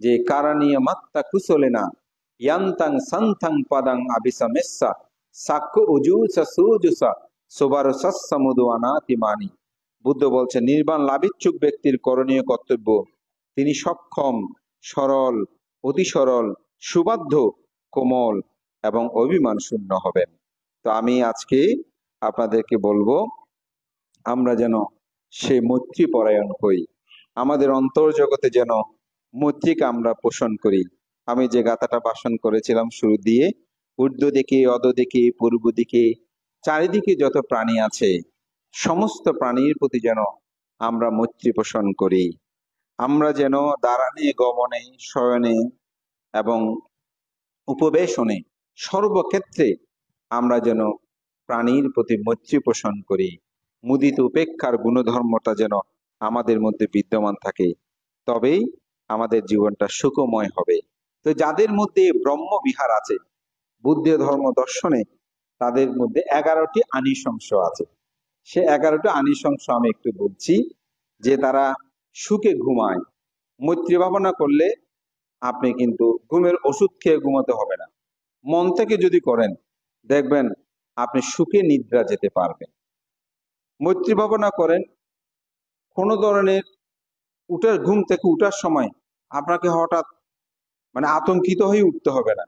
যে কারানিয়া মাত্তা কুশলেনা ইয়ান্তাং সন্থাং পাদাং আবিসামেসা সাক্ষ্য উজুসা সুজুসা সোবার সসমুদু আনাতিমানি। বুদ্ধ বলছেন, নির্বাণ লাভিচ্ছুক ব্যক্তির করণীয় কর্তব্য, তিনি সক্ষম, সরল, অতি সরল, সুবাধ্য, কোমল এবং অভিমান শূন্য হবেন। তো আমি আজকে আপনাদেরকে বলবো, আমরা যেন সে মৈত্রী পরায়ণ হই, আমাদের অন্তর্জগতে যেন মৈত্রীকে আমরা পোষণ করি। আমি যে গাথাটা ভাষণ করেছিলাম শুরু দিয়ে, ঊর্ধ্ব দিকে, অধ দিকে, পূর্ব দিকে, চারিদিকে যত প্রাণী আছে, সমস্ত প্রাণীর প্রতি যেন আমরা মৈত্রী পোষণ করি। আমরা যেন দাঁড়ানে, গমনে, শয়নে এবং উপবেশনে, সর্বক্ষেত্রে আমরা যেন প্রাণীর প্রতি মৈত্রী পোষণ করি। মুদিত উপেক্ষার গুণধর্মটা যেন আমাদের মধ্যে বিদ্যমান থাকে, তবেই আমাদের জীবনটা সুখময় হবে। তো যাদের মধ্যে ব্রহ্ম বিহার আছে, বুদ্ধ ধর্ম দর্শনে তাদের মধ্যে 11টি আনিশংস আছে। সে 11টি আনিশংস আমি একটু বলছি। যে তারা সুখে ঘুমায়। মৈত্রী ভাবনা করলে আপনি কিন্তু ঘুমের ওষুধ খেয়ে ঘুমাতে হবে না, মন থেকে যদি করেন দেখবেন আপনি সুখে নিদ্রা যেতে পারবেন। মৈত্রী ভাবনা করেন, কোনো ধরনের ঘুম থেকে উঠার সময় আপনাকে হঠাৎ আতঙ্কিত হয়ে উঠতে হবে না,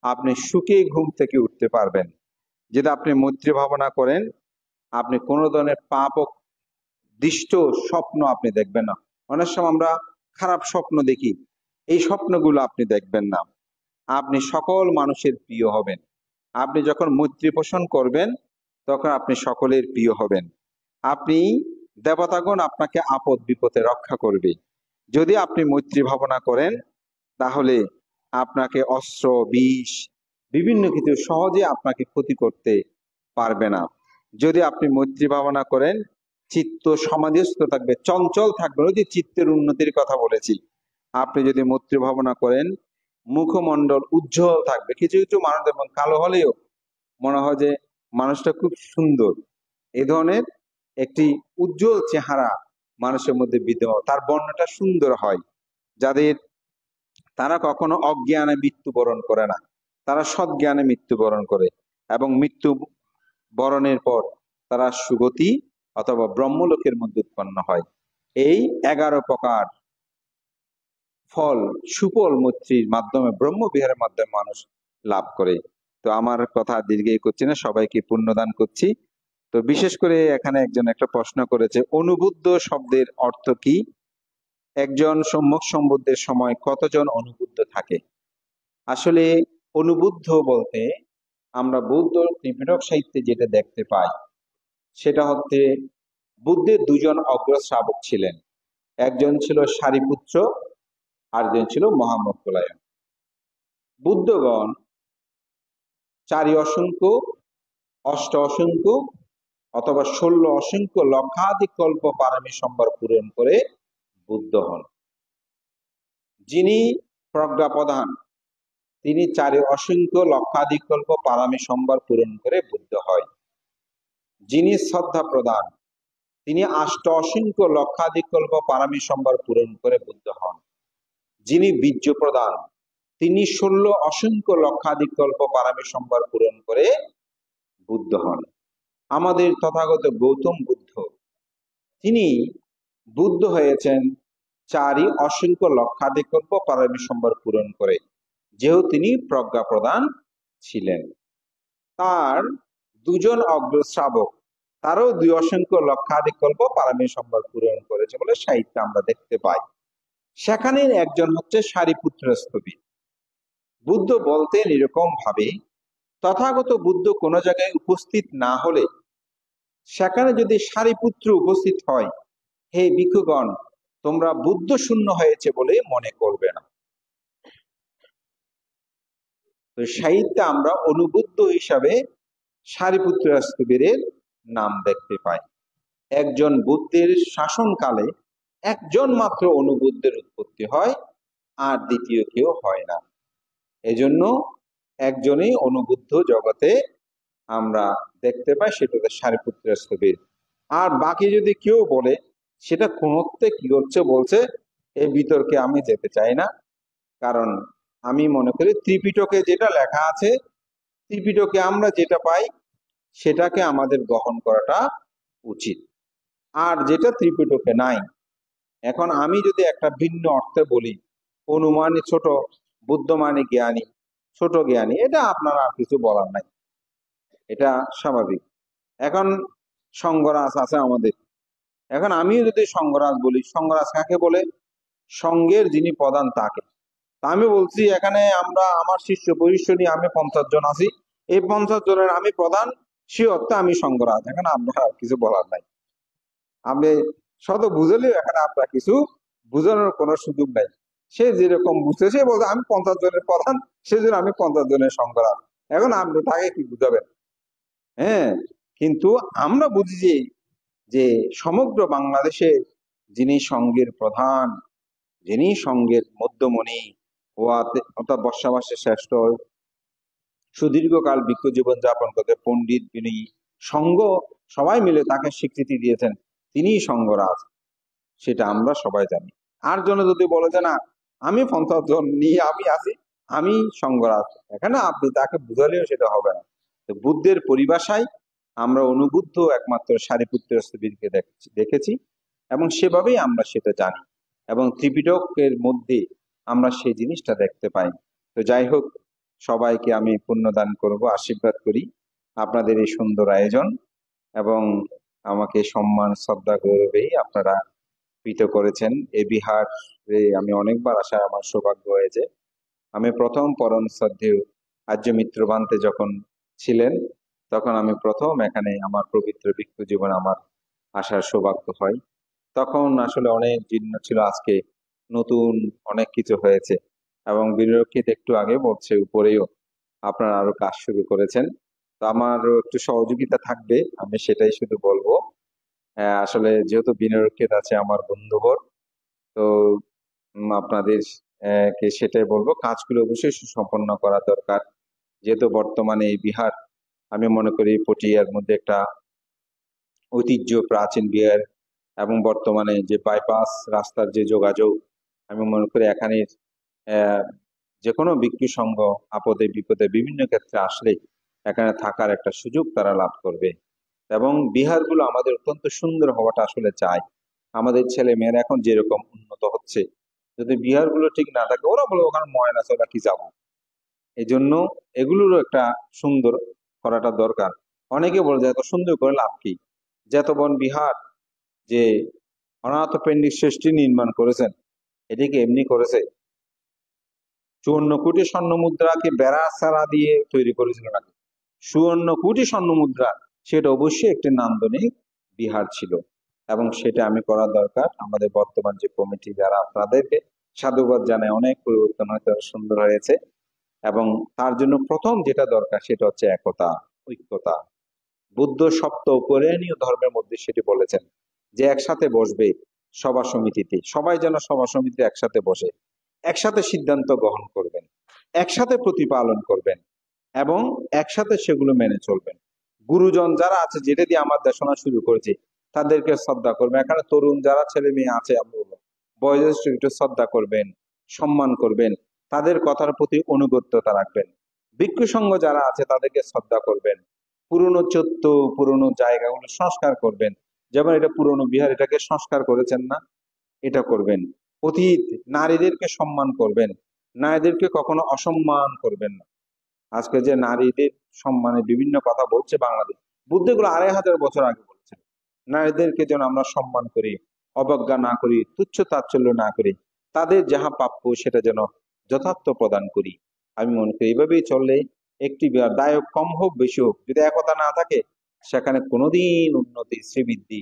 আপনি সুখে ঘুম থেকে উঠতে পারবেন। যেটা আপনি মৈত্রী ভাবনা করেন, আপনি কোনো ধরনের পাপ দৃষ্ট স্বপ্ন আপনি দেখবেন না। অনেক সময় আমরা খারাপ স্বপ্ন দেখি, এই স্বপ্নগুলো আপনি দেখবেন না। আপনি সকল মানুষের প্রিয় হবেন। আপনি যখন মৈত্রী পোষণ করবেন তখন আপনি সকলের প্রিয় হবেন। আপনি দেবতাগণ আপনাকে আপদ বিপদে রক্ষা করবে। যদি আপনি মৈত্রী ভাবনা করেন তাহলে আপনাকে অস্ত্র বিষ বিভিন্ন কিছু সহজে আপনাকে ক্ষতি করতে পারবে না। যদি আপনি মৈত্রী ভাবনা করেন চিত্ত সমাধিস্থ থাকবে, চঞ্চল থাকবে। ওই যে চিত্তের উন্নতির কথা বলেছি, আপনি যদি মৈত্রী ভাবনা করেন মুখমণ্ডল উজ্জ্বল থাকবে। কিছু কিছু মানুষ যেমন কালো হলেও মনে হয় যে মানুষটা খুব সুন্দর, এই ধরনের একটি উজ্জ্বল চেহারা মানুষের মধ্যে বিদ্যমান, তার বর্ণটা সুন্দর হয়। যাদের তারা কখনো অজ্ঞানে মৃত্যুবরণ করে না, তারা সজ্ঞানে মৃত্যুবরণ করে এবং মৃত্যু বরণের পর তারা সুগতি অথবা ব্রহ্মলোকের মধ্যে উৎপন্ন হয়। এই 11 প্রকার ফল সুফল মৈত্রীর মাধ্যমে ব্রহ্মবিহারের মাধ্যমে মানুষ লাভ করে। তো আমার কথা দীর্ঘই করছি না, সবাইকে পুণ্যদান করছি। তো বিশেষ করে এখানে একজন একটা প্রশ্ন করেছে, অনুবুদ্ধ শব্দের অর্থ কি? একজন সম্যক সম্বুদ্ধের সময় কতজন অনুবুদ্ধ থাকে? আসলে অনুবুদ্ধ বলতে আমরা বৌদ্ধ ত্রিপিটক সাহিত্যে যেটা দেখতে পাই সেটা হচ্ছে বুদ্ধের দুজন অগ্রশ্রাবক ছিলেন। একজন ছিল সারিপুত্র, আরেকজন ছিল মহামোক্ষলায়ন। বুদ্ধগণ 4 অসংখ্য, 8 অসংখ্য অথবা 16 অসংখ্য লক্ষাধিক কল্প পারমী সম্ভার পূরণ করে বুদ্ধ হন। যিনি প্রজ্ঞা প্রধান তিনি 4 অসংখ্য লক্ষাধিক কল্প পারমী সম্ভার পূরণ করে বুদ্ধ হয়। যিনি শ্রদ্ধা প্রধান তিনি 8 অসংখ্য লক্ষাধিক কল্প পারমী সম্ভার পূরণ করে বুদ্ধ হন। যিনি বীর্য প্রদান তিনি 16 অসংখ্য লক্ষাধিক কল্প পারমী সম্ভার পূরণ করে বুদ্ধ হন। আমাদের তথাগত গৌতম বুদ্ধ তিনি বুদ্ধ হয়েছেন 4 অসংখ্য লক্ষাধিক কল্প পারমী সম্ভার পূরণ করে, যেহেতু তিনি প্রজ্ঞা প্রদান ছিলেন। তার দুজন অগ্রশ্রাবক তারও 2 অসংখ্য লক্ষাধিক কল্প পারমী সম্ভার পূরণ করেছে বলে সাহিত্যে আমরা দেখতে পাই। সেখানে একজন হচ্ছে সারিপুত্র স্থবির। বুদ্ধ বলতেন এরকম ভাবে, তথাগত বুদ্ধ কোনো জায়গায় উপস্থিত না হলে সেখানে যদি সারিপুত্র উপস্থিত হয়, হে ভিক্ষুগণ তোমরা বুদ্ধ শূন্য হয়েছে বলে মনে করবে না। তো সাহিত্যে আমরা অনুবুদ্ধ হিসাবে সারিপুত্র স্থবিরের নাম দেখতে পাই। একজন বুদ্ধের শাসনকালে একজন মাত্র অনুবুদ্ধের উৎপত্তি হয়, আর দ্বিতীয় কেউ হয় না। এজন্য একজনই অনুবুদ্ধ জগতে আমরা দেখতে পাই, সেটা হচ্ছে সারিপুত্র স্থবির। আর বাকি যদি কেউ বলে সেটা কোনতে কি হচ্ছে বলছে, এই বিতর্কে আমি যেতে চাই না। কারণ আমি মনে করি ত্রিপিটকে যেটা লেখা আছে, ত্রিপিটকে আমরা যেটা পাই সেটাকে আমাদের গ্রহণ করাটা উচিত। আর যেটা ত্রিপিটকে নাই, এখন আমি যদি একটা ভিন্ন অর্থে বলি অনুমানী ছোট, বুদ্ধ মানে জ্ঞানী, ছোট জ্ঞানী, এটা আপনার আর কিছু বলার নাই, এটা স্বাভাবিক। এখন সঙ্গরাজ আছে আমাদের, এখন আমি যদি সঙ্গরাজ বলি, সঙ্গরাজ কাকে বলে? সঙ্গের যিনি প্রধান তাকে। তা আমি বলছি এখানে আমরা আমার শিষ্য বৈশ্য নিয়ে আমি 50 জন আছি, এই 50 জনের আমি প্রধান, সে অর্থে আমি সঙ্গরাজ। এখানে আমরা কিছু বলার নাই। আপনি শত বুঝলেও এখানে আপনার কিছু বুঝানোর কোনো সুযোগ নাই। সে যেরকম বুঝতে, সে বলছে আমি 50 জনের প্রধান, সেজন্য আমি 50 জনের সঙ্গরাজ। এখন আপনি তাকে কি বুঝাবেন? হ্যাঁ, কিন্তু আমরা বুঝি যে যে সমগ্র বাংলাদেশে যিনি সঙ্গের প্রধান, যিনি সঙ্গের মধ্যমণি অর্থাৎ বর্ষাবাসে শ্রেষ্ঠ, সুদীর্ঘকাল ভিক্ষু জীবন যাপন করতে পণ্ডিত বিনয়ী সঙ্গ সবাই মিলে তাকে স্বীকৃতি দিয়েছেন, তিনিই সঙ্গরাজ, সেটা আমরা সবাই জানি। আর জন যদি বলে যে না আমি 50 জন নিয়ে আমি আছি, আমি সঙ্গরাজ, এখানে আপনি তাকে বুঝালেও সেটা হবে না। তো বুদ্ধের পরিভাষায় আমরা অনুবুদ্ধ একমাত্র সারিপুত্র স্থবিরকে দেখেছি এবং সেভাবেই আমরা সেটা জানি, এবং ত্রিপিটকের মধ্যে আমরা সেই জিনিসটা দেখতে পাই। তো যাই হোক, সবাইকে আমি পুণ্যদান করব, আশীর্বাদ করি আপনাদের এই সুন্দর আয়োজন, এবং আমাকে সম্মান শ্রদ্ধা গৌরবেই আপনারা প্রীত করেছেন। এই বিহারে আমি অনেকবার আসার আমার সৌভাগ্য হয়েছে। আমি প্রথম পরম শ্রদ্ধেয় আর্য মিত্র বান্তে যখন ছিলেন, তখন আমি প্রথম এখানে আমার পবিত্র ভিক্ষু জীবন আমার আসার সৌভাগ্য হয়। তখন আসলে অনেক জীর্ণ ছিল, আজকে নতুন অনেক কিছু হয়েছে, এবং বিনিরক্ষিত একটু আগে বলছে উপরেও আপনারা আরো কাজ শুরু করেছেন। তো আমারও একটু সহযোগিতা থাকবে, আমি সেটাই শুধু বলবো। আসলে যেহেতু বিনিরক্ষিত আছে আমার বন্ধুবর, তো আপনাদের কে সেটাই বলবো, কাজগুলো অবশ্যই সুসম্পন্ন করা দরকার। যেহেতু বর্তমানে এই বিহার আমি মনে করি পটিয়ার মধ্যে একটা ঐতিহ্য, প্রাচীন বিহার, এবং বর্তমানে যে বাইপাস রাস্তার যে যোগাযোগ, আমি মনে করি এখানে যে কোনো ভিক্ষু সংঘ আপদে বিপদে বিভিন্ন ক্ষেত্রে আসলে এখানে থাকার একটা সুযোগ তারা লাভ করবে। এবং বিহারগুলো আমাদের অত্যন্ত সুন্দর হওয়াটা আসলে চাই। আমাদের ছেলে মেয়েরা এখন যেরকম উন্নত হচ্ছে, যদি বিহারগুলো ঠিক না থাকে, ওরা বলে ওখানে ময়না চলা কি যাবো। এই জন্য এগুলোরও একটা সুন্দর করাটা দরকার। অনেকে বলে যে এত সুন্দর করে লাভ কি, যেতবন বিহার যে অনাথ পেন্ডিক সৃষ্টি নির্মাণ করেছেন, এটিকে এমনি করেছে? 54 কোটি স্বর্ণ মুদ্রাকে বেড়া ছাড়া দিয়ে তৈরি করেছিল নাকি? 54 কোটি স্বর্ণ মুদ্রা, সেটা অবশ্যই একটি নান্দনিক বিহার ছিল, এবং সেটা আমি করা দরকার। আমাদের বর্তমান যে কমিটি যারা, আপনাদেরকে সাধুবাদ জানায়, অনেক পরিবর্তন হয়তো সুন্দর হয়েছে, এবং তার জন্য প্রথম যেটা দরকার সেটা হচ্ছে একতা, ঐক্যতা। বুদ্ধ সপ্ত পৌরাণীয় ধর্মের মধ্যে সেটি বলেছেন যে একসাথে বসবে সভা সমিতিতে, সবাই যেন সভা সমিতিতে একসাথে বসে একসাথে সিদ্ধান্ত গ্রহণ করবেন, একসাথে প্রতিপালন করবেন, এবং একসাথে সেগুলো মেনে চলবেন। গুরুজন যারা আছে, যেটা দিয়ে আমার দেশনা শুরু করেছে, তাদেরকে শ্রদ্ধা করবেন। এখানে তরুণ যারা ছেলে মেয়ে আছে, বয়োজ্যেষ্ঠ একটু শ্রদ্ধা করবেন, সম্মান করবেন, তাদের কথার প্রতি অনুগত্যতা রাখবেন। ভিক্ষু সংঘ যারা আছে তাদেরকে শ্রদ্ধা করবেন, পুরনো চত্ব পুরনো জায়গাগুলো সংস্কার করবেন। যেমন এটা পুরনো বিহার, এটাকে সংস্কার করেছেন না, এটা করবেন। অতীত নারীদেরকে সম্মান করবেন, নারীদেরকে কখনো অসম্মান করবেন না। আজকে যে নারীদের সম্মানে বিভিন্ন কথা বলছে বাংলাদেশ, বুদ্ধ এগুলো 2500 বছর আগে বলছেন। নারীদেরকে যেন আমরা সম্মান করি, অবজ্ঞা না করি, তুচ্ছ তাচ্ছল্য না করি, তাদের যাহা প্রাপ্য সেটা যেন যথার্থ প্রদান করি। আমি মনে করি এইভাবেই চললে একটি দায়ক কম হোক বেশি হোক, যদি একতা না থাকে, সেখানে কোনোদিন উন্নতি, শ্রীবৃদ্ধি,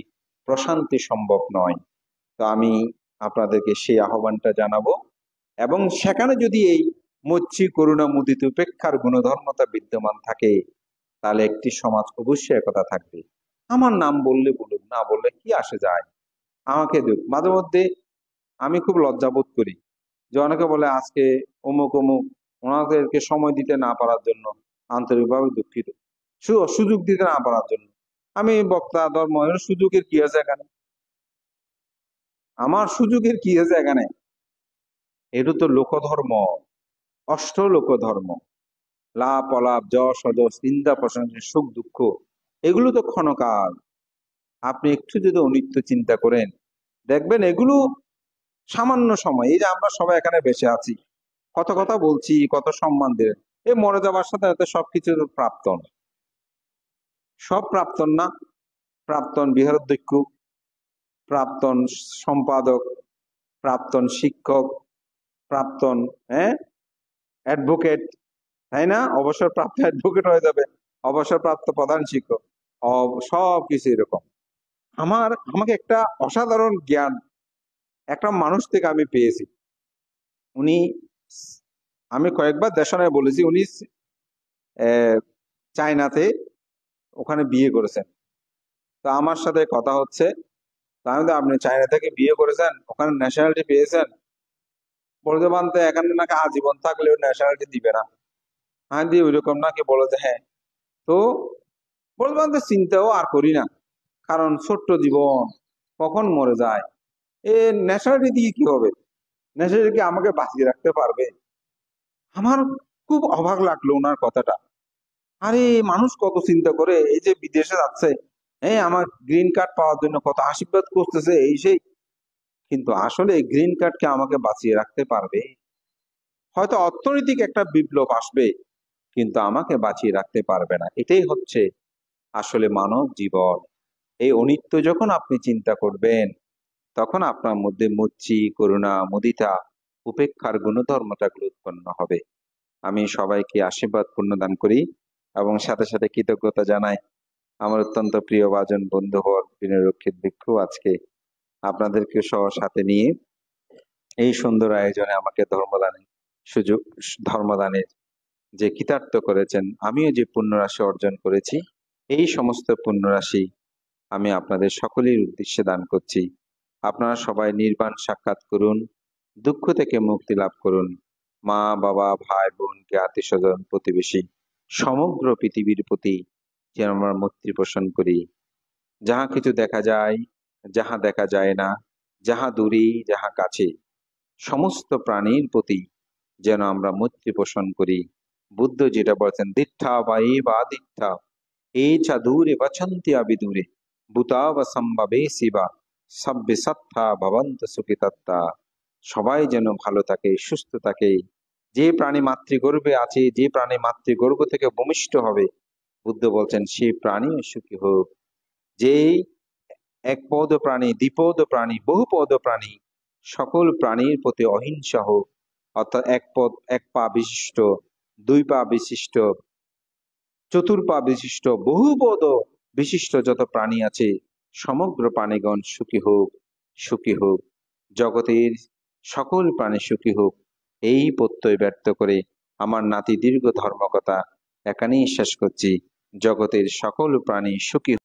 প্রশান্তি সম্ভব নয়। তো আমি আপনাদেরকে সেই আহ্বানটা জানাবো, এবং সেখানে যদি এই মৈত্রী, করুণা, মুদিত, উপেক্ষার গুণধর্মতা বিদ্যমান থাকে, তাহলে একটি সমাজ অবশ্যই একতা থাকবে। আমার নাম বললে বলুক, না বললে কি আসে যায়, আমাকে দেখ। মাঝে মধ্যে আমি খুব লজ্জাবোধ করি যে অনেকে বলে আজকে অমুক অমুক, ওনাদেরকে সময় দিতে না পারার জন্য আন্তরিকভাবে দুঃখিত, সুযোগ দিতে না পারার জন্য। আমি বক্তা, ধর্ম, সুযোগের কি আছে এখানে? আমার সুযোগের কি আছে এখানে? এটা তো লোকধর্ম, অষ্ট লোকধর্ম। লাভ অলাভ, যশ অযশ, নিন্দা প্রশংসা, সুখ দুঃখ, এগুলো তো ক্ষণকাল। আপনি একটু যদি অনিত্য চিন্তা করেন, দেখবেন এগুলো সামান্য সময়। এই যে আমরা সবাই এখানে বেঁচে আছি, কত কথা বলছি, কত সম্মান দেন, এই মরে যাবার সাথে সাথে সবকিছুর প্রাক্তন, সব প্রাক্তন না? প্রাক্তন বিহারাধ্যক্ষ, প্রাক্তন সম্পাদক, প্রাক্তন শিক্ষক, প্রাক্তন অ্যাডভোকেট, তাই না? অবসরপ্রাপ্ত অ্যাডভোকেট হয়ে যাবে, অবসরপ্রাপ্ত প্রধান শিক্ষক, সব কিছু এরকম। আমাকে একটা অসাধারণ জ্ঞান একটা মানুষ থেকে আমি পেয়েছি। উনি, আমি কয়েকবার দেশনায় বলেছি, উনি চায়নাতে ওখানে বিয়ে করেছেন। তো আমার সাথে কথা হচ্ছে, তো আমি তো, আপনি চায়না থেকে বিয়ে করেছেন, ওখানে ন্যাশনালিটি পেয়েছেন? বলতে বানতে এখানে নাকি আজীবন থাকলেও ন্যাশনালিটি দিবে না। হ্যাঁ দিয়ে ওইরকম নাকি, বলো যে হ্যাঁ। তো বলতে বানতে চিন্তাও আর করি না, কারণ ছোট্ট জীবন কখন মরে যায়। এ ন্যাশনালিটি দিয়ে কি হবে? ন্যাশনালিটি কি আমাকে বাঁচিয়ে রাখতে পারবে? আমার খুব অবাক লাগলো ওনার কথাটা। আরে মানুষ কত চিন্তা করে, এই যে বিদেশে যাচ্ছে, হ্যাঁ আমার গ্রিন কার্ড পাওয়ার জন্য কত আশীর্বাদ করতেছে এই সেই, কিন্তু আসলে গ্রিন কার্ড কে আমাকে বাঁচিয়ে রাখতে পারবে? হয়তো অর্থনৈতিক একটা বিপ্লব আসবে, কিন্তু আমাকে বাঁচিয়ে রাখতে পারবে না। এটাই হচ্ছে আসলে মানব জীবন। এই অনিত্য যখন আপনি চিন্তা করবেন, তখন আপনার মধ্যে মুচি, করুণা, মুদিতা, উপেক্ষার গুণধর্মটাগুলো উৎপন্ন হবে। আমি সবাইকে আশীর্বাদ পূর্ণদান করি এবং সাথে সাথে কৃতজ্ঞতা জানাই আমার অত্যন্ত প্রিয় ভাজন বন্ধুবর বিনয়রক্ষিত ভিক্ষু আজকে আপনাদেরকে সহ সাথে নিয়ে এই সুন্দর আয়োজনে আমাকে ধর্মদানের সুযোগ, ধর্মদানের যে কৃতার্থ করেছেন, আমিও যে পুণ্যরাশি অর্জন করেছি, এই সমস্ত পুণ্যরাশি আমি আপনাদের সকলের উদ্দেশ্যে দান করছি। আপনারা সবাই নির্বাণ সাক্ষাৎ করুন, দুঃখ থেকে মুক্তি লাভ করুন। মা বাবা ভাই বোন আত্মীয় স্বজন প্রতিবেশী সমগ্র পৃথিবীর প্রতি যেন আমরা মৈত্রী পোষণ করি। যাহা কিছু দেখা যায়, যাহা দেখা যায় না, যাহা দূরে যাহা কাছে, সমস্ত প্রাণীর প্রতি যেন আমরা মৈত্রী পোষণ করি। বুদ্ধ যেটা বলছেন, দিঠা বা এ বা দিঠা এ চা দূরে বাছন্তি আবিদূরে ভূতা বা সম্ভাবে শিবা সব্যে সত্তা ভবন্ত সুখিতাত্তা। সবাই যেন ভালো থাকে, সুস্থ থাকে। যে প্রাণী মাতৃগর্ভে আছে, যে প্রাণী মাতৃগর্ভ থেকে ভূমিষ্ঠ হবে, বুদ্ধ বলছেন সেই প্রাণী সুখী হোক। যেই এক পদ প্রাণী, দ্বিপদ প্রাণী, বহুপদ প্রাণী, সকল প্রাণীর প্রতি অহিংসা হোক। অর্থাৎ এক পা বিশিষ্ট, দুই পা বিশিষ্ট, চতুর্পা বিশিষ্ট, বহুপদ বিশিষ্ট যত প্রাণী আছে, সমগ্র প্রাণীগণ সুখী হোক, সুখী হোক। জগতের সকল প্রাণী সুখী হোক, এই প্রত্যয় ব্যক্ত করে আমার নাতি দীর্ঘ ধর্মকথা এখানেই শেষ করছি। জগতের সকল প্রাণী সুখী